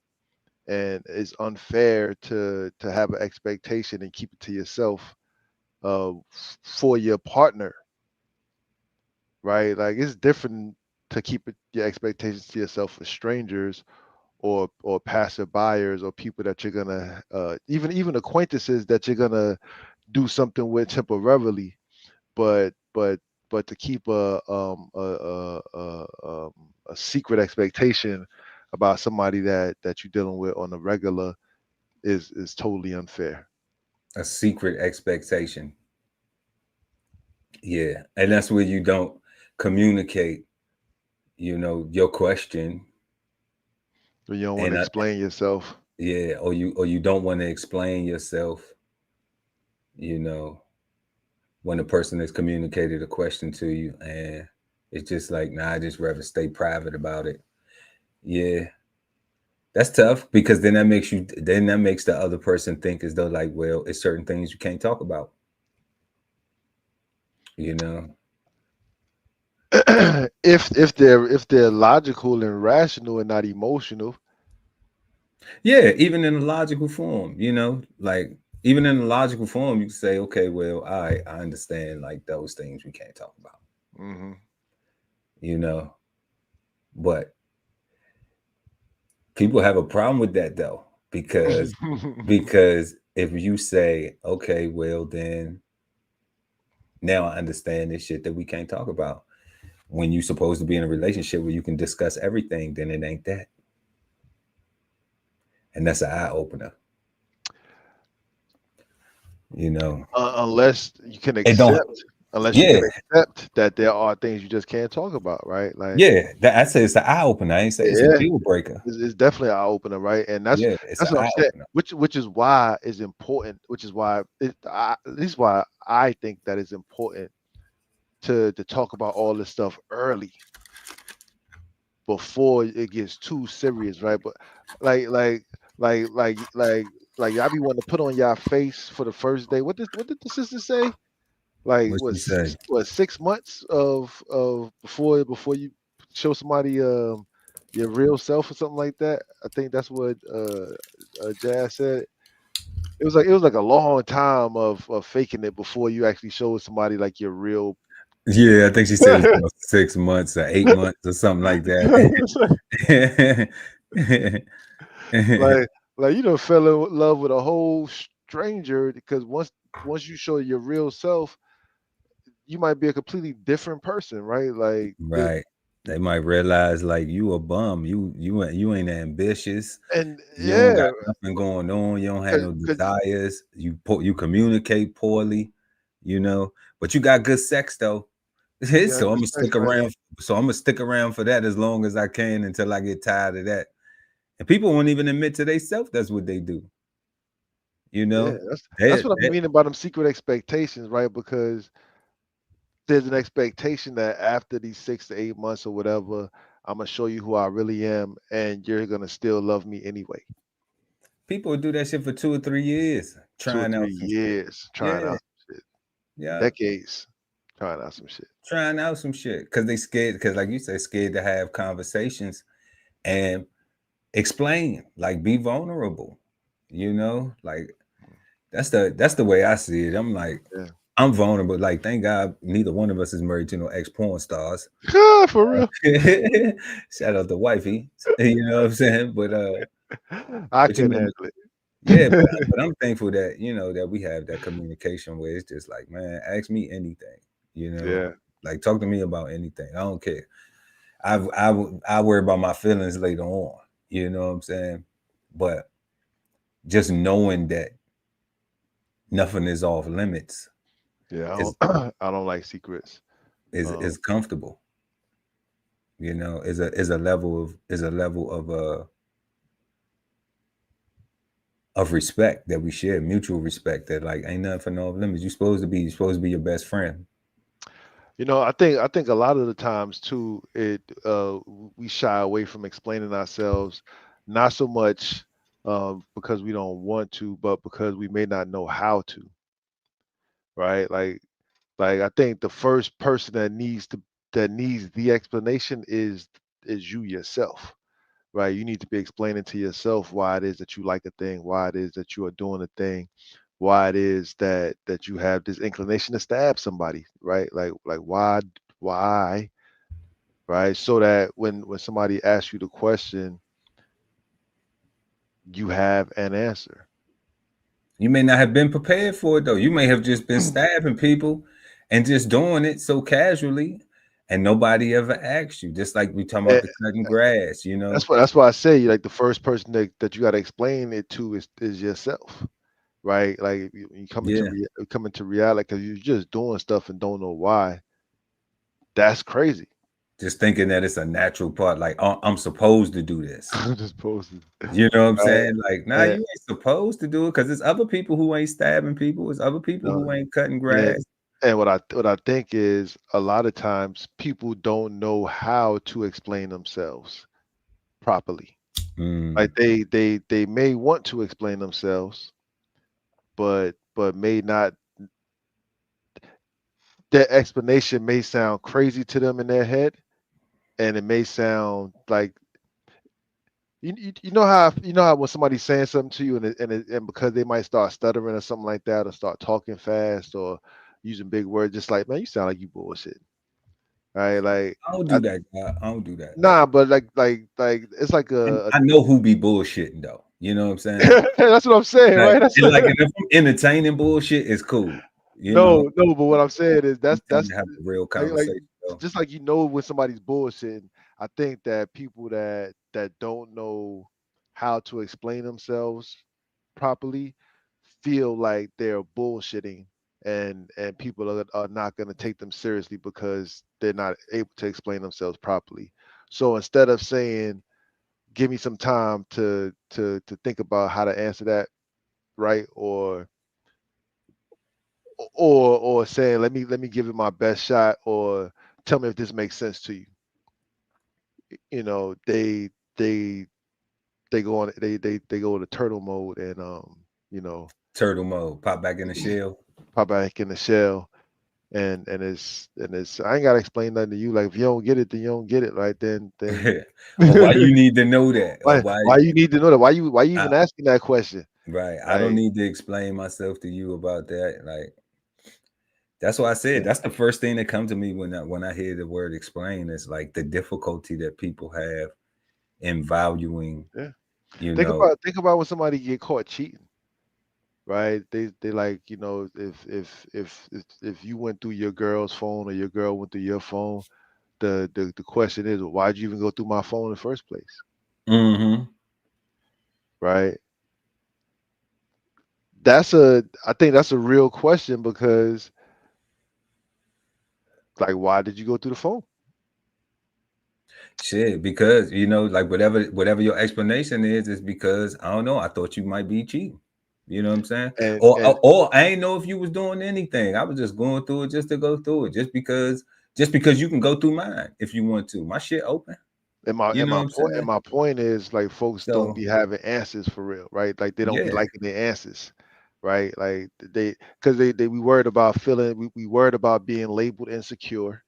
and it's unfair to have an expectation and keep it to yourself for your partner, right? Like it's different to keep your expectations to yourself for strangers or passive buyers or people that you're gonna even acquaintances that you're gonna do something with temporarily, but to keep a secret expectation about somebody that you're dealing with on a regular is totally unfair. A secret expectation. Yeah. And that's where you don't communicate, your question. So you don't want to And explain yourself. yeah, or you don't want to explain yourself, you know, when a person has communicated a question to you and it's just like, nah, I just rather stay private about it. Yeah. That's tough because then that makes the other person think as though like, well, it's certain things you can't talk about, you know. If they're logical and rational and not emotional. Yeah, even in a logical form, like even in a logical form, you can say, okay, well, I understand like those things we can't talk about, Hmm. you know. But people have a problem with that though, because if you say, okay, well then now I understand this shit that we can't talk about. When you're supposed to be in a relationship where you can discuss everything, then it ain't that. And that's an eye opener, you know. unless you can It don't accept unless you yeah, can accept that there are things you just can't talk about, right? Like yeah. That I say it's an eye opener. I ain't say it's a yeah, deal breaker. it's definitely an eye opener, right? And that's Yeah, it's an that's what I'm eye saying. opener. Which is why it's important. Which is why at least why I think that it's important to talk about all this stuff early before it gets too serious, right? But like like like like like I be wanting to put on your face for the first day. What did the sister say? Like What what you say? 6 months of before you show somebody your real self or something like that. I think that's what Jazz said. It was like a long time of faking it before you actually show somebody like your real. Yeah, I think she said it's about 6 months or 8 months or something like that. like like you know fell in love with a whole stranger because once you show your real self, you might be a completely different person, right? Like it, Right. They might realize like you a bum. You ain't ambitious. and You don't yeah, got nothing going on. You don't have no because desires. You communicate poorly, but you got good sex though. you got So I'm good gonna sex, stick right? around. So I'm gonna stick around for that as long as I can until I get tired of that. And people won't even admit to themselves that's what they do. You Yeah, know, that's they, what I they mean about them secret expectations, right? Because there's an expectation that after these 6 to 8 months or whatever, I'm gonna show you who I really am, and you're gonna still love me anyway. people do that shit for 2 or 3 years, Two or trying out three some shit. years trying Yeah, out some shit, yeah, decades trying out some shit. trying out some shit because they scared. Because like you say, scared to have conversations and explain, like be vulnerable. Like that's the way I see it. I'm like, Yeah, I'm vulnerable. Like, thank God neither one of us is married to no ex porn stars. for real. Shout out to wifey. You know what I'm saying? I But you couldn't know, handle yeah, but, it. but I'm thankful that that we have that communication where it's just like, man, ask me anything. Yeah, Like talk to me about anything. I don't care. I worry about my feelings later on. You know what I'm saying? But just knowing that nothing is off limits yeah. is I don't like secrets. is Um, is comfortable. Is a level of respect that we share, mutual respect that like ain't nothing for no off limits. You're supposed to be your best friend. I think a lot of the times too, we shy away from explaining ourselves, not so much because we don't want to, but because we may not know how to, right? Like I think the first person that needs the explanation is you yourself, right? You need to be explaining to yourself why it is that you like a thing, why it is that you are doing a thing, why it is that you have this inclination to stab somebody, right? Like why, right? So that when somebody asks you the question, you have an answer. You may not have been prepared for it though. You may have just been stabbing people and just doing it so casually, and nobody ever asked you. Just like we talking Eh, about the cutting grass, you know. that's why I say like the first person that you got to explain it to is yourself, right? Like you Yeah, come into reality because you're just doing stuff and don't know why. That's crazy. just thinking that it's a natural part. Like, oh, I'm supposed to do this. I'm just posting, You know what I'm right? saying? Like, nah, you And, ain't supposed to do it because there's other people who ain't stabbing people. It's other people no, who ain't cutting and grass. and what I think is a lot of times people don't know how to explain themselves properly. Like Mm, they may want to explain themselves, but may not. Their explanation may sound crazy to them in their head, and it may sound like you know how when somebody's saying something to you and because they might start stuttering or something like that or start talking fast or using big words, just like man, you sound like you bullshit, right? Like I don't I, do that, God. I don't do that. nah, but like it's like And a I know who be bullshitting though. You know what I'm saying? that's what I'm saying, Like, right? That's and like, and if I'm entertaining bullshit, it's cool. You know, no, but what I'm saying is I'm trying that's to have a real like conversation though. just like when somebody's bullshitting. I think that people that don't know how to explain themselves properly feel like they're bullshitting and people are not going to take them seriously because they're not able to explain themselves properly. So instead of saying give me some time to think about how to answer that, right, or saying let me give it my best shot or tell me if this makes sense to you, you know, they they go on they go into turtle mode and you know, Turtle mode, pop back in the shell. pop back in the shell and it's I ain't gotta explain nothing to you. Like if you don't get it, then you don't get it, right? Then Or why you need to know that? Or why? why you need to know that? Why you I, even asking that question? right. I don't Right. need to explain myself to you about that. Like, that's why I said Yeah. that's the first thing that comes to me when I hear the word explain. Is like the difficulty that people have in valuing, Yeah. you Think know, about when somebody get caught cheating, right? They like, you know, if you went through your girl's phone or your girl went through your phone, the question is, why'd you even go through my phone in the first place? mm-hmm. Right? I think that's a real question because like why did you go through the phone? Shit, because like whatever your explanation is because I don't know. I thought you might be cheating. You know what I'm saying? And Or I ain't know if you was doing anything. I was just going through it just to go through it, just because you can go through mine if you want to. My shit open. and my You and know my what I'm point and saying? my point is like folks don't So be having answers for real, right? Like they don't be yeah, liking their answers, right? Like because they we worried about feeling we worried about being labeled insecure.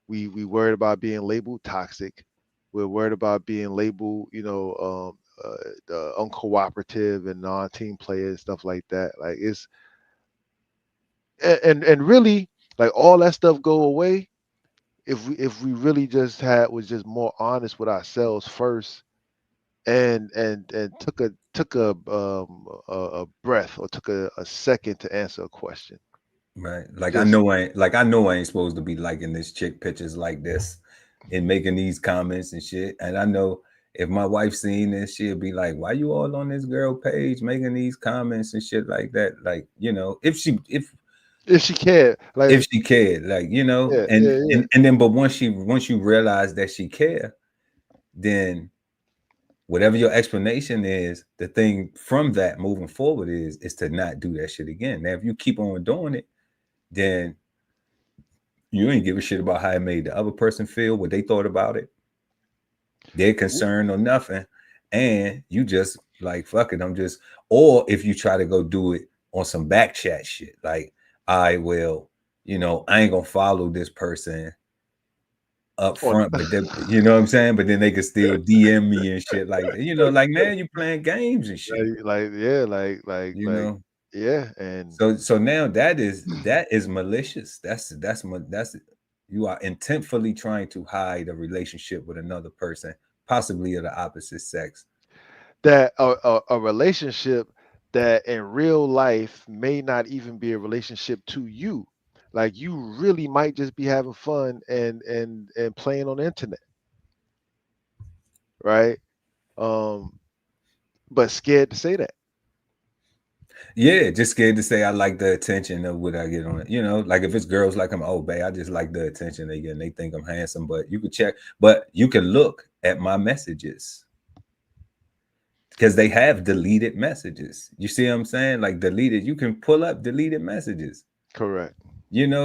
We worried about being labeled toxic. We're worried about being labeled, uncooperative and non-team player and stuff like that. Like it's and really like all that stuff go away if we really just had was just more honest with ourselves first and took a breath or took a second to answer a question. right. Like Just I know I ain't supposed to be liking this chick pictures like this and making these comments and shit. And I know if my wife seen this, she'll be like, "Why you all on this girl page making these comments and shit like that?" Like, if she cared, if like she cared, like, yeah, and yeah, yeah. and then but once you realize that she care, then whatever your explanation is, the thing from that moving forward is to not do that shit again. Now, if you keep on doing it, then you ain't give a shit about how it made the other person feel, what they thought about it, their concern or nothing. And you just like, fuck it, I'm just, or if you try to go do it on some back chat shit, like, I will, I ain't gonna follow this person up On front, but then you know what I'm saying. But then they could still DM me and shit like like man, you playing games and shit. yeah, You know. yeah, and So now that is malicious. That's you are intentfully trying to hide a relationship with another person, possibly of the opposite sex. that a relationship that in real life may not even be a relationship to you. Like you really might just be having fun and playing on the internet, right? Um, but scared to say that. Yeah, just scared to say I like the attention of what I get on it. Like if it's girls like I'm, oh, babe, I just like the attention they get and they think I'm handsome. But you could check, but you can look at my messages because they have deleted messages. You see what I'm saying? Like deleted, you can pull up deleted messages, Correct.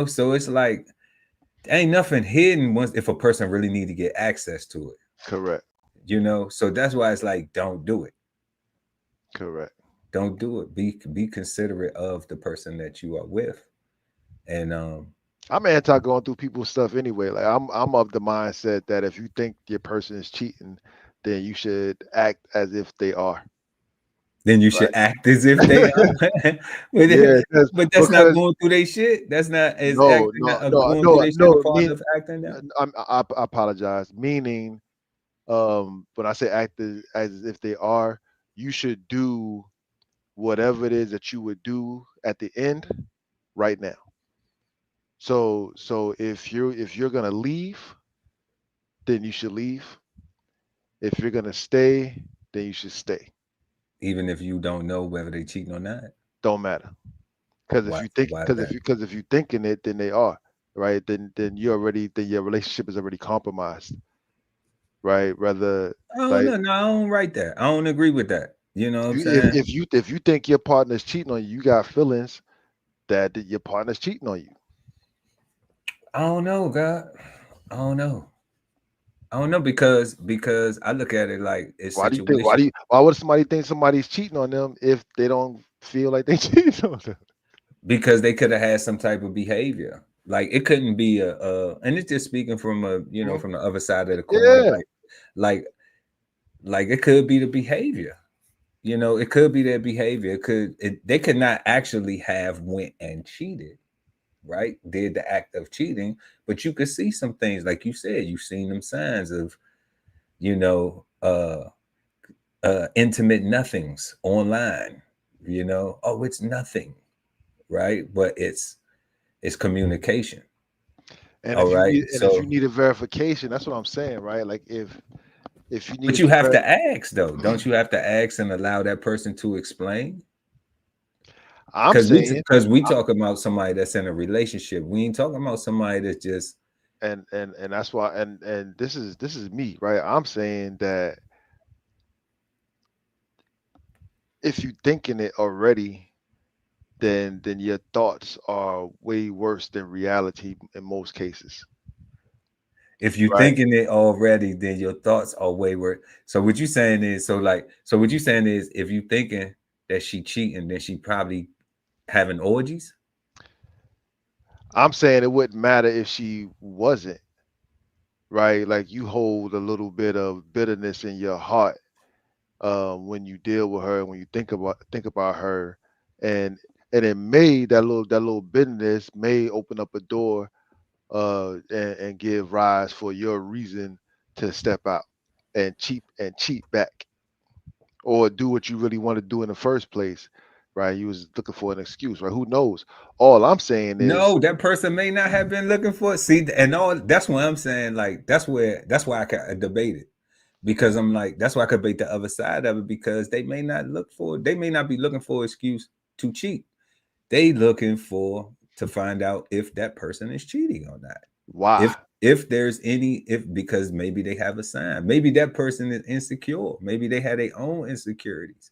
so it's like ain't nothing hidden once if a person really need to get access to it, Correct. so that's why it's like don't do it. Correct. Don't do it. Be considerate of the person that you are with. And I'm anti going through people's stuff anyway. Like I'm of the mindset that if you think your person is cheating, then you should act as if they are. then you should Right. act as if they are. but, Yeah, but that's not because going through their shit. That's not as no, acting no, of no, going through no, their shit a no. part of acting out. I apologize. Meaning, when I say act as if they are, you should do whatever it is that you would do at the end right now. So if you're gonna leave, then you should leave. If you're gonna stay, then you should stay. Even if you don't know whether they cheating or not. Don't matter. Because if Why you think why is because if that? you because if you thinking it, then they are right. Then your relationship is already compromised, right? Rather I don't like know. No, I don't write that. I don't agree with that. You know what I'm you saying? if you think your partner's cheating on you, you got feelings that your partner's cheating on you. I don't know, God. I don't know. I don't know because I look at it like it's Why do you think? situation. Why would somebody think somebody's cheating on them if they don't feel like they cheating on them? Because they could have had some type of behavior. Like it couldn't be and it's just speaking from Mhm. from the other side of the coin, Yeah. like like it could be the behavior. It could be their behavior. They could not actually have went and cheated, right? Did the act of cheating, but you could see some things, like you said, you've seen them signs of, you know, uh intimate nothings online, oh, it's nothing, right? But it's communication. And All if you right. need and if you So, need a verification, that's what I'm saying, right? Like if you but needed you to have to ask though. Don't you have to ask and allow that person to explain? I'm Because we saying, because we talk about somebody that's in a relationship. We ain't talking about somebody that's just and that's why and this is me, right? I'm saying that if you thinking it already, then your thoughts are way worse than reality in most cases, if you right? thinking it already, then your thoughts are wayward. So what you saying is so what you saying is if you thinking that she cheating, then she probably having orgies. I'm saying it wouldn't matter if she wasn't, right? Like you hold a little bit of bitterness in your heart when you deal with her, when you think about her, and it may that little bitterness may open up a door and give rise for your reason to step out and cheat back or do what you really want to do in the first place, right? You was looking for an excuse, right? Who knows? All I'm saying is, No, that person may not have been looking for it. See, and all that's what I'm saying. Like that's why I can debate it. Because I'm like, that's why I could debate the other side of it, because they may not be looking for an excuse to cheat. They looking for to find out if that person is cheating or not. If why? if there's any if because maybe they have a sign. Maybe that person is insecure. Maybe they had their own insecurities.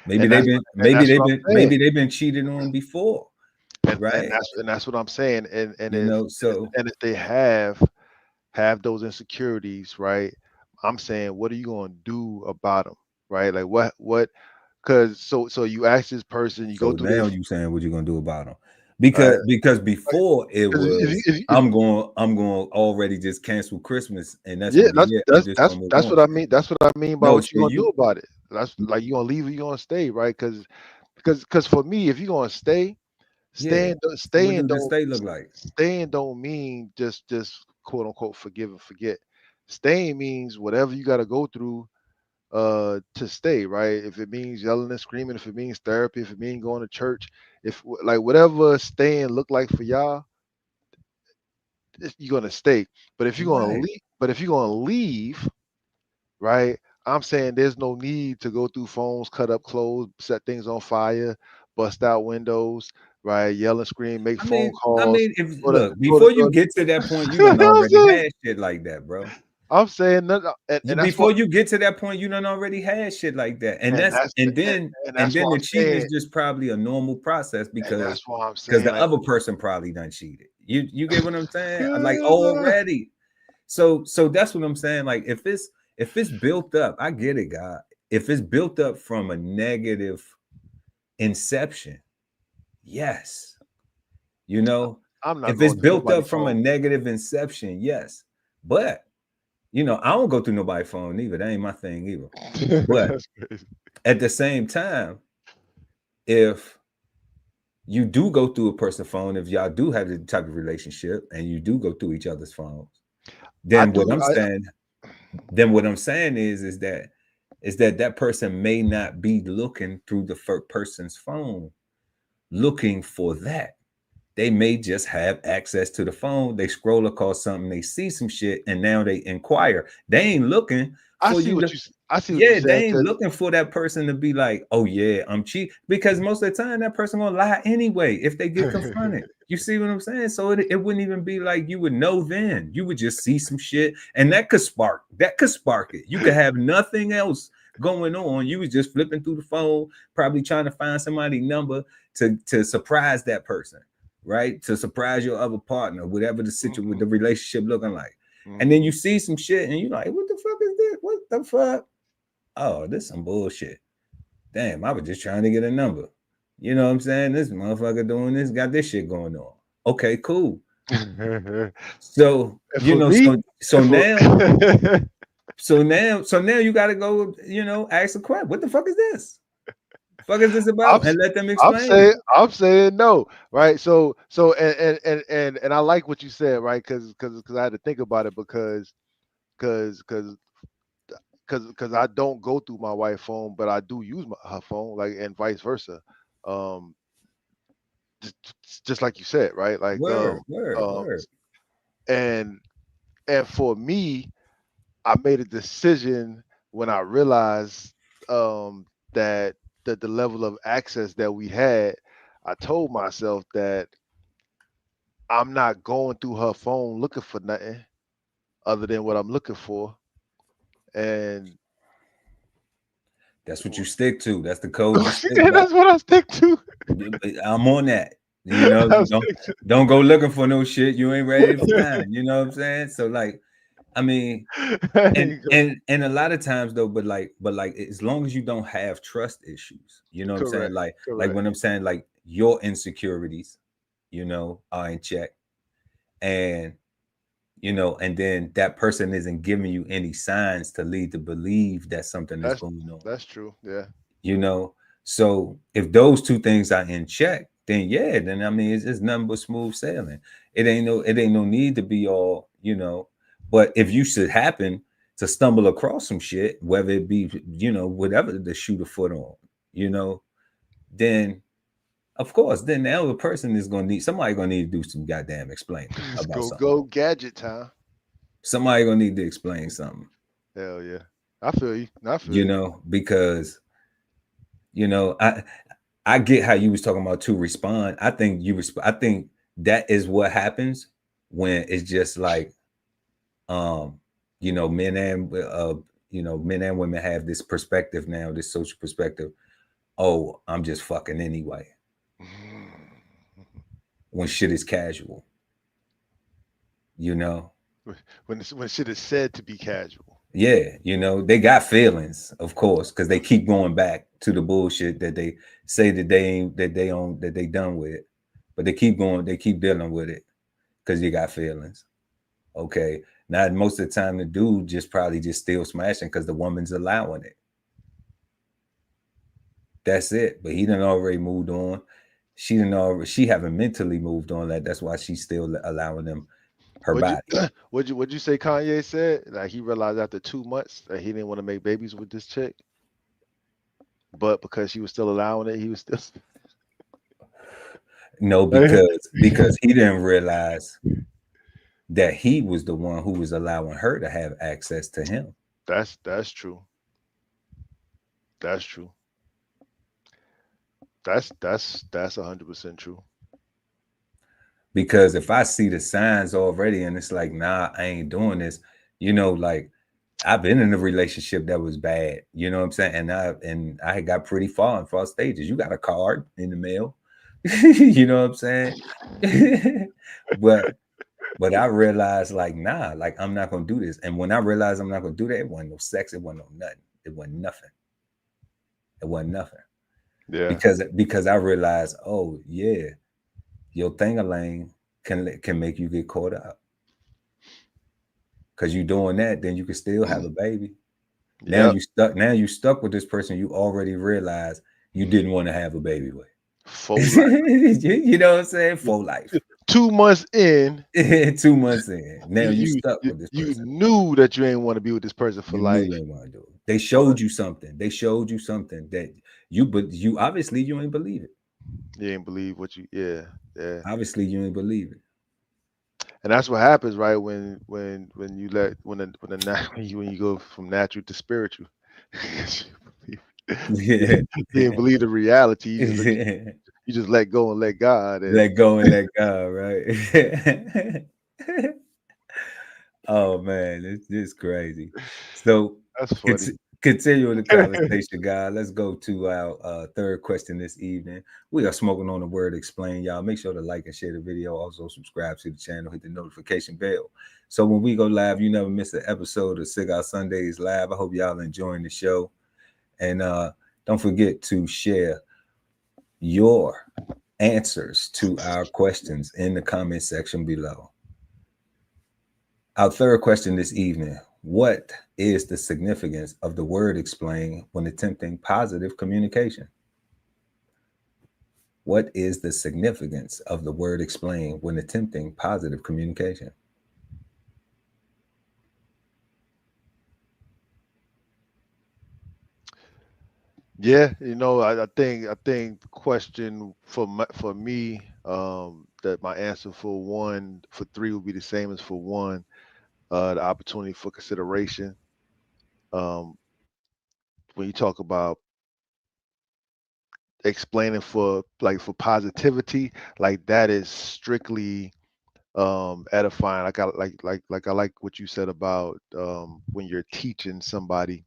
Maybe And they've that's been and maybe that's they've what been I'm saying. maybe they've been cheated on before, And right? that's what I'm saying. And You if know, so and if they have those insecurities, right? I'm saying, what are you going to do about them, right? Like what? Because so you ask this person, you go so through now this. you saying what you gonna do about them. because right? because before it 'Cause was I'm going already just cancel Christmas and that's yeah, gonna be it. I'm just gonna move that's on. what I mean. That's what I mean by No, what so you gonna do you about it. That's like you gonna leave or you gonna stay, right? Because for me, if you gonna stay, yeah. So what does the state look like? staying don't mean just quote unquote forgive and forget. Staying means whatever you got to go through to stay, right? If it means yelling and screaming, if it means therapy, if it means going to church, if like whatever staying look like for y'all, you're gonna stay. But if you're gonna Right. leave, right? I'm saying there's no need to go through phones, cut up clothes, set things on fire, bust out windows, right? Yell and scream, make phone I calls. mean, if Go to, look, go to, before you go to, get to that point, you you done know what I'm already saying? had shit like that, bro. I'm saying that, You and that's what, before you get to that point, you done already had shit like that. And and that's that's and and, then and and that's then what the I'm cheating is saying, just probably a normal process and that's what I'm because saying. the Like, other person probably done cheated. You get what I'm saying? Like already. So that's what I'm saying. Like if it's built up, I get it, God. If it's built up from a negative inception, yes. You know, I'm not if it's going through built up nobody's from a phone. negative inception, yes. But I don't go through nobody's phone either. That ain't my thing either. But That's crazy. at the same time, if you do go through a person's phone, if y'all do have the type of relationship and you do go through each other's phones, I then do. what I'm saying is that person may not be looking through the first person's phone looking for that. They may just have access to the phone. They scroll across something, they see some shit, and now they inquire. They ain't looking for you to. I see what you're Yeah, they saying. ain't looking for that person to be like, oh yeah, I'm cheap. Because most of the time that person gonna lie anyway if they get confronted. You see what I'm saying? So it wouldn't even be like you would know then. You would just see some shit, and that could spark it. You could have nothing else going on. You was just flipping through the phone, probably trying to find somebody's number to surprise that person, right? To surprise your other partner, whatever the situation with the relationship looking like. And then you see some shit and you're like, what the fuck is this? What the fuck? Oh, this some bullshit. Damn, I was just trying to get a number. You know what I'm saying? This motherfucker doing this, got this shit going on. Okay, cool. So, And for me, so and for now, so now you gotta go, ask a question. What the fuck is this? Fuck is this I'm about? And let them I'm explain it. saying no, right? So and I like what you said, right? Because I had to think about it because I don't go through my wife's phone, but I do use her phone, like, and vice versa. Um, just like you said, right? Like Word, word, um, word. and and for me, I made a decision when I realized that the level of access that we had. I told myself that I'm not going through her phone looking for nothing other than what I'm looking for. And That's what you stick to. That's the code you stick by. that's what I stick to. I'm on that. I Don't stick to. don't go looking for no shit you ain't ready to find. You know what I'm saying? So like, I mean, There and you go. and a lot of times though, but like as long as you don't have trust issues, you know what I'm saying? Correct. Like Correct. when I'm saying like your insecurities, are in check, and and then that person isn't giving you any signs to lead to believe that something is That's going on. that's true. Yeah. you know so if those two things are in check, then yeah, then I mean it's nothing but smooth sailing. It ain't no need to be all. But if you should happen to stumble across some shit, whether it be whatever, to shoot a foot on, you know then of course, then the other person is gonna need to do some goddamn explaining Let's about something. go gadget time. Somebody gonna need to explain something. Hell yeah. I feel you. I feel you. Because I get how you was talking about to respond. I think I think that is what happens when it's just like, men and women have this perspective now, this social perspective. Oh, I'm just fucking anyway. When shit is casual, you know. When shit is said to be casual. Yeah, they got feelings, of course, because they keep going back to the bullshit that they say that they ain't that they done with. but they keep going, they keep dealing with it because you got feelings. Okay. Now most of the time the dude just probably just still smashing because the woman's allowing it. That's it. But he done already moved on. She haven't mentally moved on. That's why she's still allowing them her Would you body. would you say Kanye said like he realized after 2 months that he didn't want to make babies with this chick, but because she was still allowing it, he was still No, because he didn't realize that he was the one who was allowing her to have access to him. That's true. That's true. That's 100% true. Because if I see the signs already and it's like, nah, I ain't doing this, like I've been in a relationship that was bad, you know what I'm saying? And I got pretty far in far stages. You got a card in the mail, you know what I'm saying? but I realized like, nah, like I'm not gonna do this. And when I realized I'm not gonna do that, it wasn't no sex, it wasn't no nothing. It wasn't nothing. It wasn't nothing. Yeah. Because I realized, oh yeah, your thing-a-lang can make you get caught up. Because you doing that, then you can still have a baby. Now you stuck with this person you already realized you didn't want to have a baby with. For life. You know what I'm saying? For life. 2 months in. 2 months in. Now you stuck with this You person. knew that you ain't want to be with this person for You life. knew you ain't want to do it. They showed you something. They showed you something that you obviously you ain't believe it. You ain't believe what you yeah. Obviously you ain't believe it. And that's what happens, right? When you let when you go from natural to spiritual. Yeah. You didn't believe the reality. You just let go and let God. And let go and let God, right? Oh man, it's just crazy. So that's funny. continuing the conversation, guys. Let's go to our third question this evening. We are smoking on the word explain, y'all. Make sure to like and share the video. Also subscribe to the channel, hit the notification bell. So when we go live, you never miss an episode of Cigar Sundays Live. I hope y'all enjoying the show. And don't forget to share your answers to our questions in the comment section below. Our third question this evening: what is the significance of the word explain when attempting positive communication? What is the significance of the word explain when attempting positive communication? Yeah, I think the question for me, that my answer for three would be the same as for one. The opportunity for consideration. Um, when you talk about explaining for positivity, like that is strictly edifying. I like what you said about when you're teaching somebody,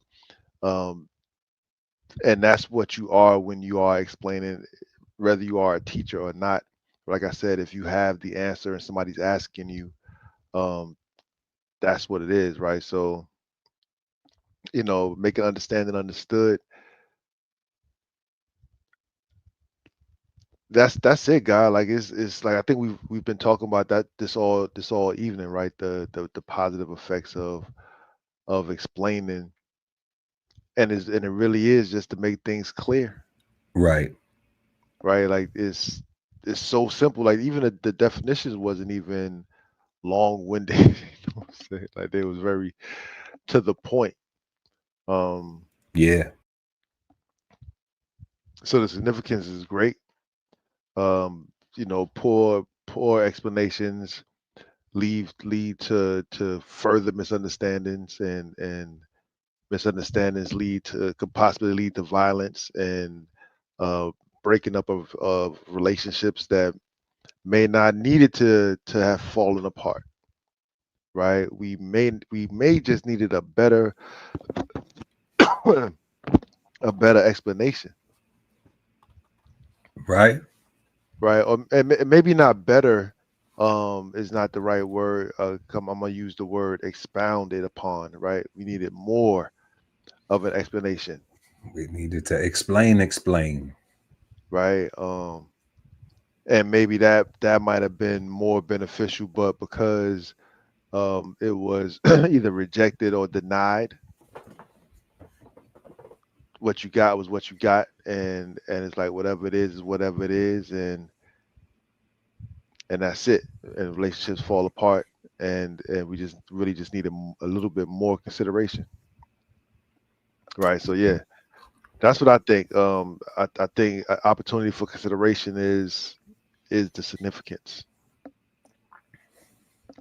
um, and that's what you are when you are explaining, whether you are a teacher or not. Like I said, if you have the answer and somebody's asking you, um, that's what it is, right? So, make it understand and understood. That's it, guy. Like it's like I think we've been talking about that this all evening, right? The positive effects of explaining, and it really is just to make things clear, Right. right? Like it's so simple. Like even the definitions wasn't even long-winded. You know what I'm saying? Like they was very to the point. Um, Yeah. so the significance is great. Um, poor explanations lead to further misunderstandings, and misunderstandings could possibly lead to violence and uh, breaking up of relationships that may not needed to have fallen apart, right? We may just needed a better a better explanation, Right. right? Or and maybe not better, is not the right word. I'm gonna use the word expounded upon, right? We needed more of an explanation, We needed to explain. right? and maybe that might have been more beneficial, but because it was either rejected or denied, what you got was what you got, and it's like whatever it is whatever it is, and that's it. And relationships fall apart, and we just really just need a little bit more consideration, right? So yeah, that's what I think. I think opportunity for consideration is the significance,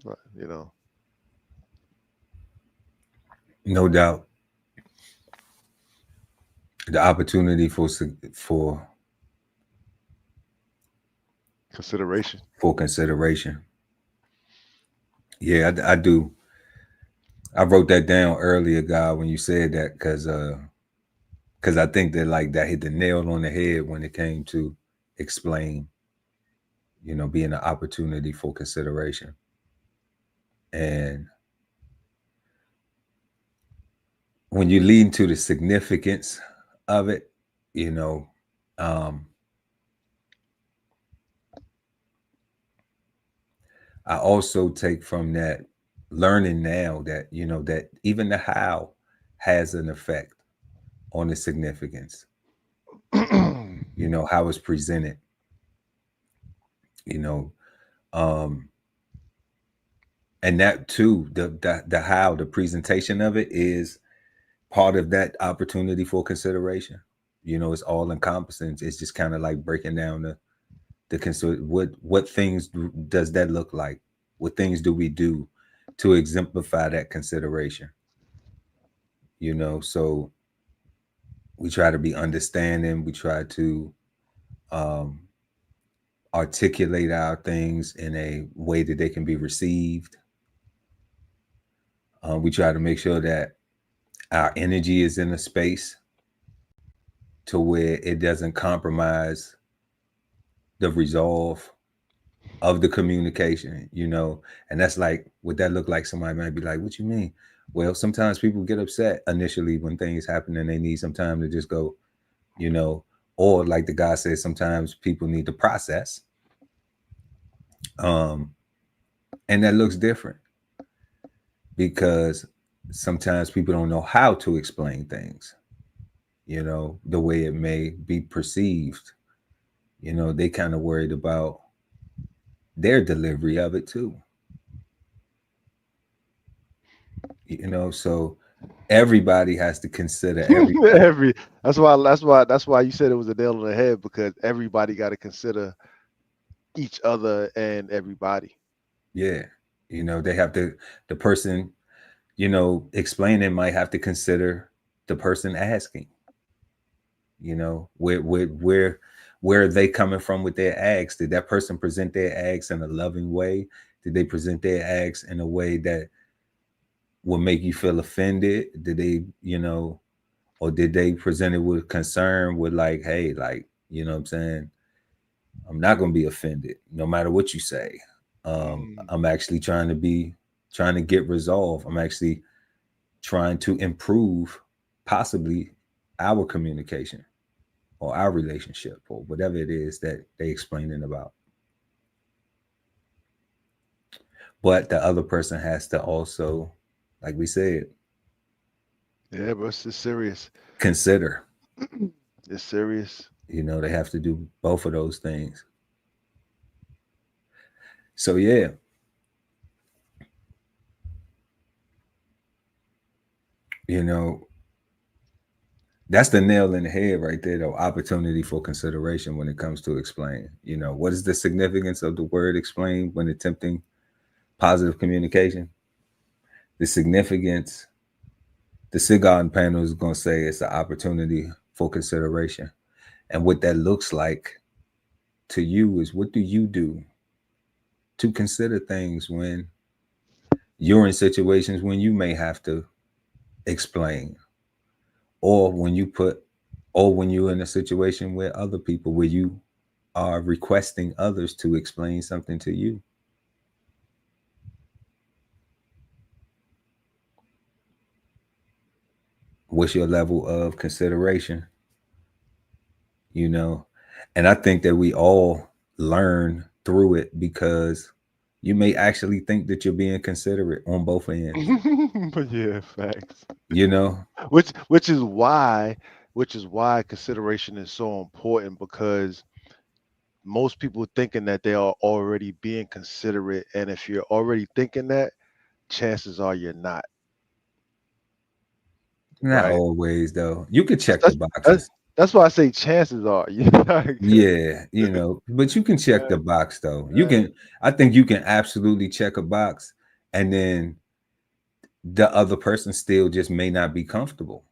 right, you know. No doubt. The opportunity for Consideration. consideration. Yeah, I do. I wrote that down earlier, guy, when you said that, because I think that like that hit the nail on the head when it came to explain, being an opportunity for consideration. And when you lead into the significance of it, um, I also take from that learning now that, that even the how has an effect on the significance, how it's presented, you know, um, and that too, the how, the presentation of it is part of that opportunity for consideration. It's all encompassing. It's just kind of like breaking down the consider what things does that look like? What things do we do to exemplify that consideration? So we try to be understanding. We try to um, articulate our things in a way that they can be received. We try to make sure that our energy is in a space to where it doesn't compromise the resolve of the communication, and that's like what that look like. Somebody might be like, what you mean? Well, sometimes people get upset initially when things happen and they need some time to just go, or like the guy said, sometimes people need to process. And that looks different because sometimes people don't know how to explain things, the way it may be perceived. They kind of worried about their delivery of it too. So everybody has to consider everybody. That's why you said it was a nail on the head, because everybody got to consider each other and everybody. Yeah. They have to, the person, explaining might have to consider the person asking, where are they coming from with their acts? Did that person present their acts in a loving way? Did they present their acts in a way that will make you feel offended? Did they, or did they present it with concern, with like, hey, like, what I'm saying? I'm not going to be offended no matter what you say. I'm actually trying to get resolve. I'm actually trying to improve possibly our communication or our relationship or whatever it is that they explaining about. But the other person has to also, like we said, Yeah, but it's serious. consider. It's serious. They have to do both of those things. So yeah. That's the nail in the head right there, though. Opportunity for consideration when it comes to explain. What is the significance of the word explain when attempting positive communication? The significance, the Cigarden Panel is going to say it's an opportunity for consideration. And what that looks like to you is, what do you do to consider things when you're in situations when you may have to explain, or when you're in a situation where other people, where you are requesting others to explain something to you? What's your level of consideration? And I think that we all learn through it, because you may actually think that you're being considerate on both ends, But yeah, facts. you know? Which is why consideration is so important, because most people thinking that they are already being considerate, and if you're already thinking that, chances are you're not, Not right? always, though. You could That's check the that's that's, boxes. that's why I say chances are. You know, Yeah, but you can check the box, though. You right. can, I think you can absolutely check a box, and then the other person still just may not be comfortable,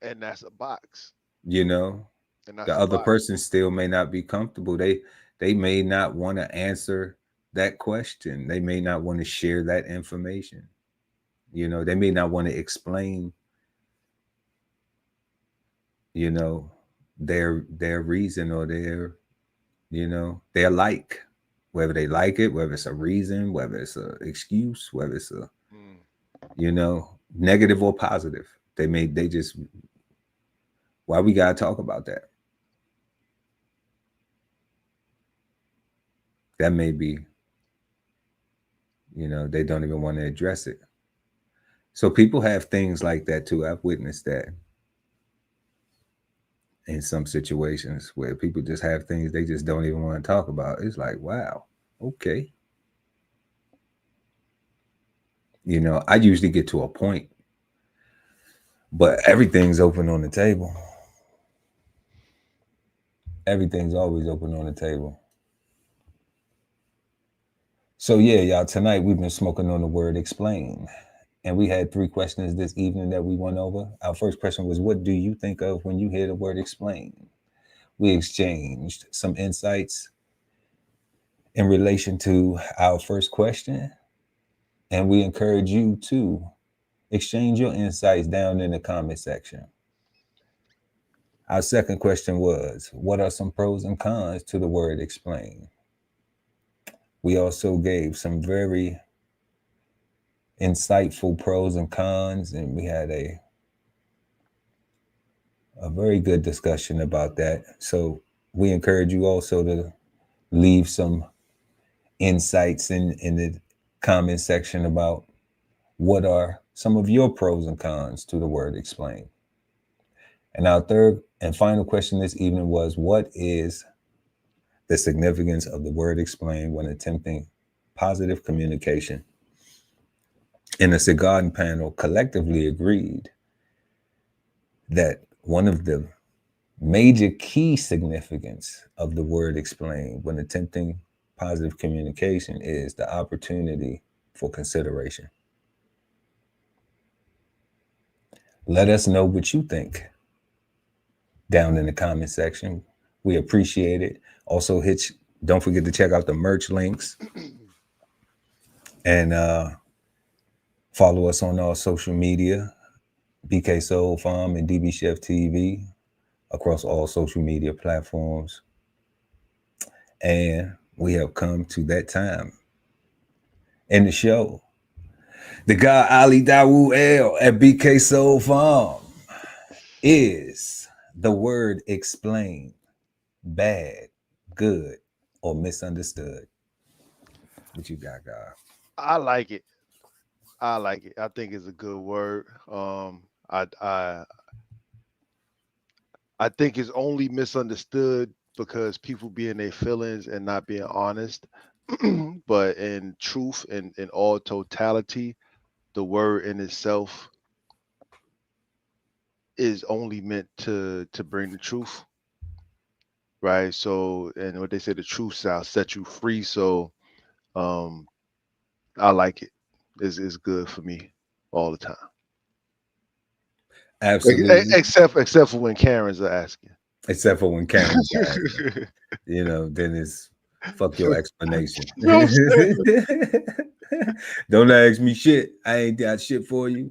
And that's a box. you know? And The that's a other box. person still may not be comfortable. They may not want to answer that question. They may not want to share that information. They may not want to explain, you know, their reason, or their like, whether they like it, whether it's a reason, whether it's a excuse, whether it's a, Mm. you know, negative or positive. They just, why we gotta talk about that? That may be, they don't even want to address it. So people have things like that too. I've witnessed that in some situations where people just have things they just don't even want to talk about. It's like, wow, okay. I usually get to a point, but everything's open on the table. Everything's always open on the table. So yeah, y'all, tonight we've been smoking on the word explain. And we had 3 questions this evening that we went over. Our first question was, what do you think of when you hear the word explain? We exchanged some insights in relation to our first question, and we encourage you to exchange your insights down in the comment section. Our second question was, what are some pros and cons to the word explain? We also gave some very insightful pros and cons, and we had a very good discussion about that. So we encourage you also to leave some insights in the comment section about what are some of your pros and cons to the word explain. And our third and final question this evening was, what is the significance of the word explain when attempting positive communication? And the Cigarden Panel collectively agreed that one of the major key significance of the word explain when attempting positive communication is the opportunity for consideration. Let us know what you think down in the comment section. We appreciate it. Also, don't forget to check out the merch links, and follow us on our social media, BK Soul Farm and DBCHEFTV, across all social media platforms. And we have come to that time in the show. The guy Ali Dawu L at BK Soul Farm. Is the word explain bad, good, or misunderstood? What you got, God? I like it. I like it. I think it's a good word. I think it's only misunderstood because people be in their feelings and not being honest. But in truth and in all totality, the word in itself is only meant to bring the truth, right? So, and what they say, the truth shall set you free. So, um, I like it. It's good for me all the time. Absolutely. Except for when Karens are asking. Except for when Karen's asking. Then it's fuck your explanation. No, I'm saying. Don't ask me shit. I ain't got shit for you.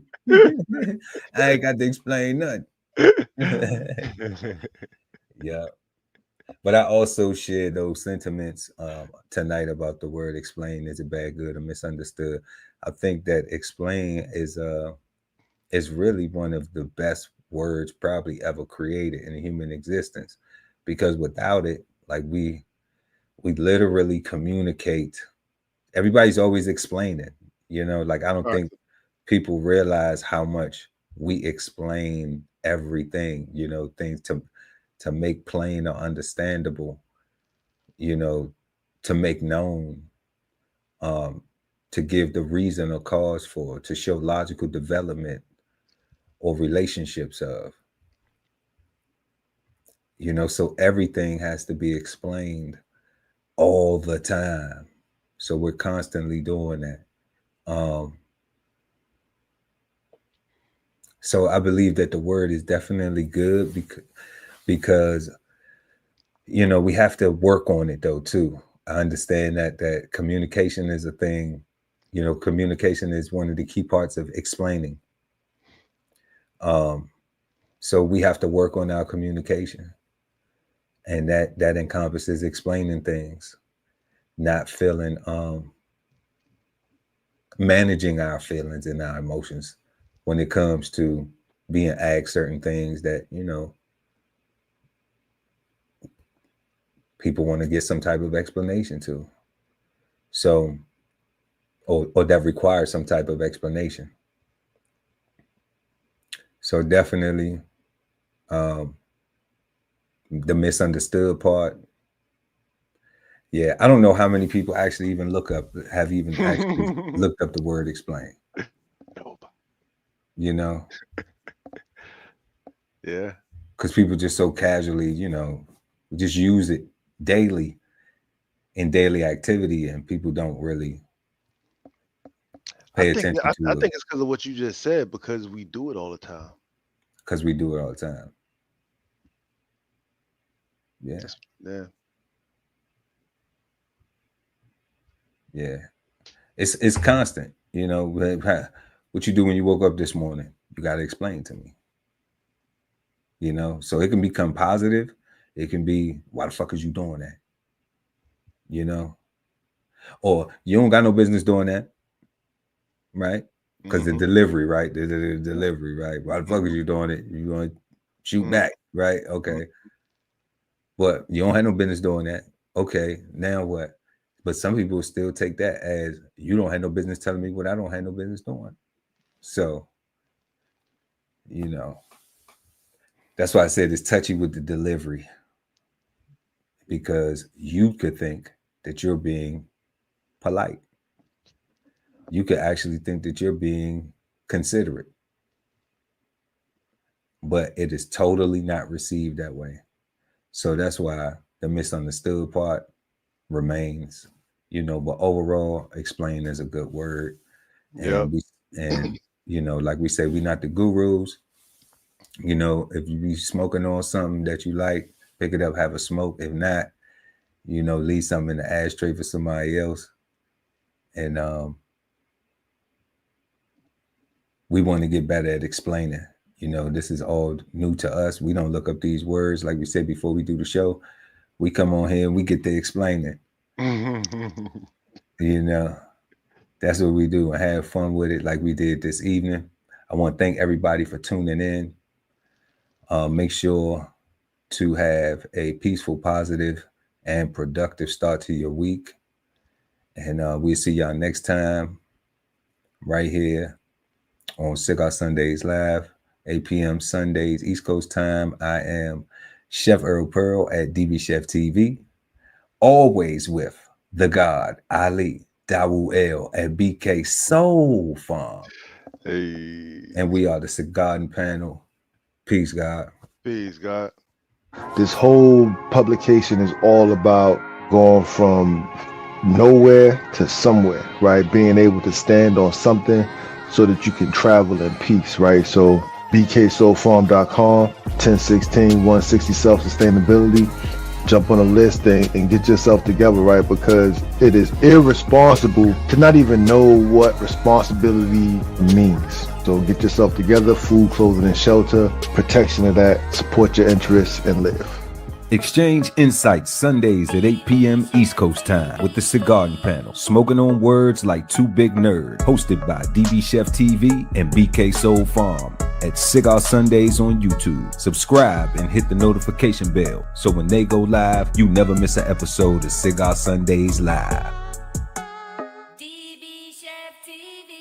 I ain't got to explain nothing. Yeah. But I also share those sentiments tonight about the word explain. Is it bad, good, or misunderstood? I think that explain is really one of the best words probably ever created in human existence, because without it, Like we literally communicate. Everybody's always explaining, you know, like I don't think people realize how much we explain everything, you know, things to make plain or understandable, you know, to make known, to give the reason or cause for, to show logical development or relationships of, you know, so everything has to be explained all the time. So we're constantly doing that. So I believe that the word is definitely good because you know, we have to work on it though too. I understand that communication is a thing. You know, communication is one of the key parts of explaining. So we have to work on our communication, and that encompasses explaining things, not feeling, managing our feelings and our emotions when it comes to being asked certain things that, you know, people want to get some type of explanation to. So, or that requires some type of explanation. So definitely, the misunderstood part. Yeah, I don't know how many people actually even have actually looked up the word explain. You know? Yeah. Because people just so casually, you know, just use it daily in daily activity, and people don't really pay attention to it. I think it's because of what you just said, because we do it all the time. Because we do it all the time. Yeah. Yeah. Yeah. It's constant, you know. What you do when you woke up this morning, you got to explain to me. You know, so it can become positive. It can be, why the fuck is you doing that? You know, or you don't got no business doing that, right? Because the delivery, right? The delivery, right? Why the fuck is you doing it? You going to shoot back, right? Okay. But you don't have no business doing that. Okay, now what? But some people still take that as, you don't have no business telling me what I don't have no business doing. So, you know, that's why I said it's touchy with the delivery, because you could think that you're being polite. You could actually think that you're being considerate, but it is totally not received that way. So that's why the misunderstood part remains, you know, but overall, explain is a good word. And and you know, like we say, we're not the gurus. You know, if you be smoking on something that you like, pick it up, have a smoke. If not, you know, leave something in the ashtray for somebody else. And we want to get better at explaining. You know, this is all new to us. We don't look up these words. Like we said before we do the show, we come on here and we get to explain it. You know, that's what we do, and have fun with it like we did this evening. I want to thank everybody for tuning in. Make sure to have a peaceful, positive, and productive start to your week. And we'll see y'all next time right here on Cigar Sundays Live, 8 p.m. Sundays, East Coast time. I am Chef Earl Pearl at DBCHEFTV, always with the God, Ali, Dawu El, and BK Soul Farm. Hey. And we are the Cigarden Panel. Peace, God. Peace, God. This whole publication is all about going from nowhere to somewhere, right? Being able to stand on something so that you can travel in peace, right? So bksoulfarm.com, 1016 160 self-sustainability. Jump on a list and get yourself together, right? Because it is irresponsible to not even know what responsibility means. So get yourself together, food, clothing, and shelter, protection of that, support your interests, and live. Exchange insights Sundays at 8 p.m. East Coast time with the Cigarden Panel, smoking on words like two big nerds, hosted by DBCHEFTV and BK Soul Farm. at Cigar Sundays on YouTube. Subscribe and hit the notification bell so when they go live, you never miss an episode of Cigar Sundays Live. DBCHEFTV.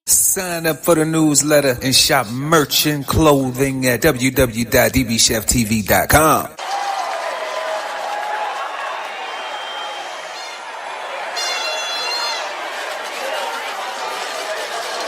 Sign up for the newsletter and shop merch and clothing at www.dbcheftv.com.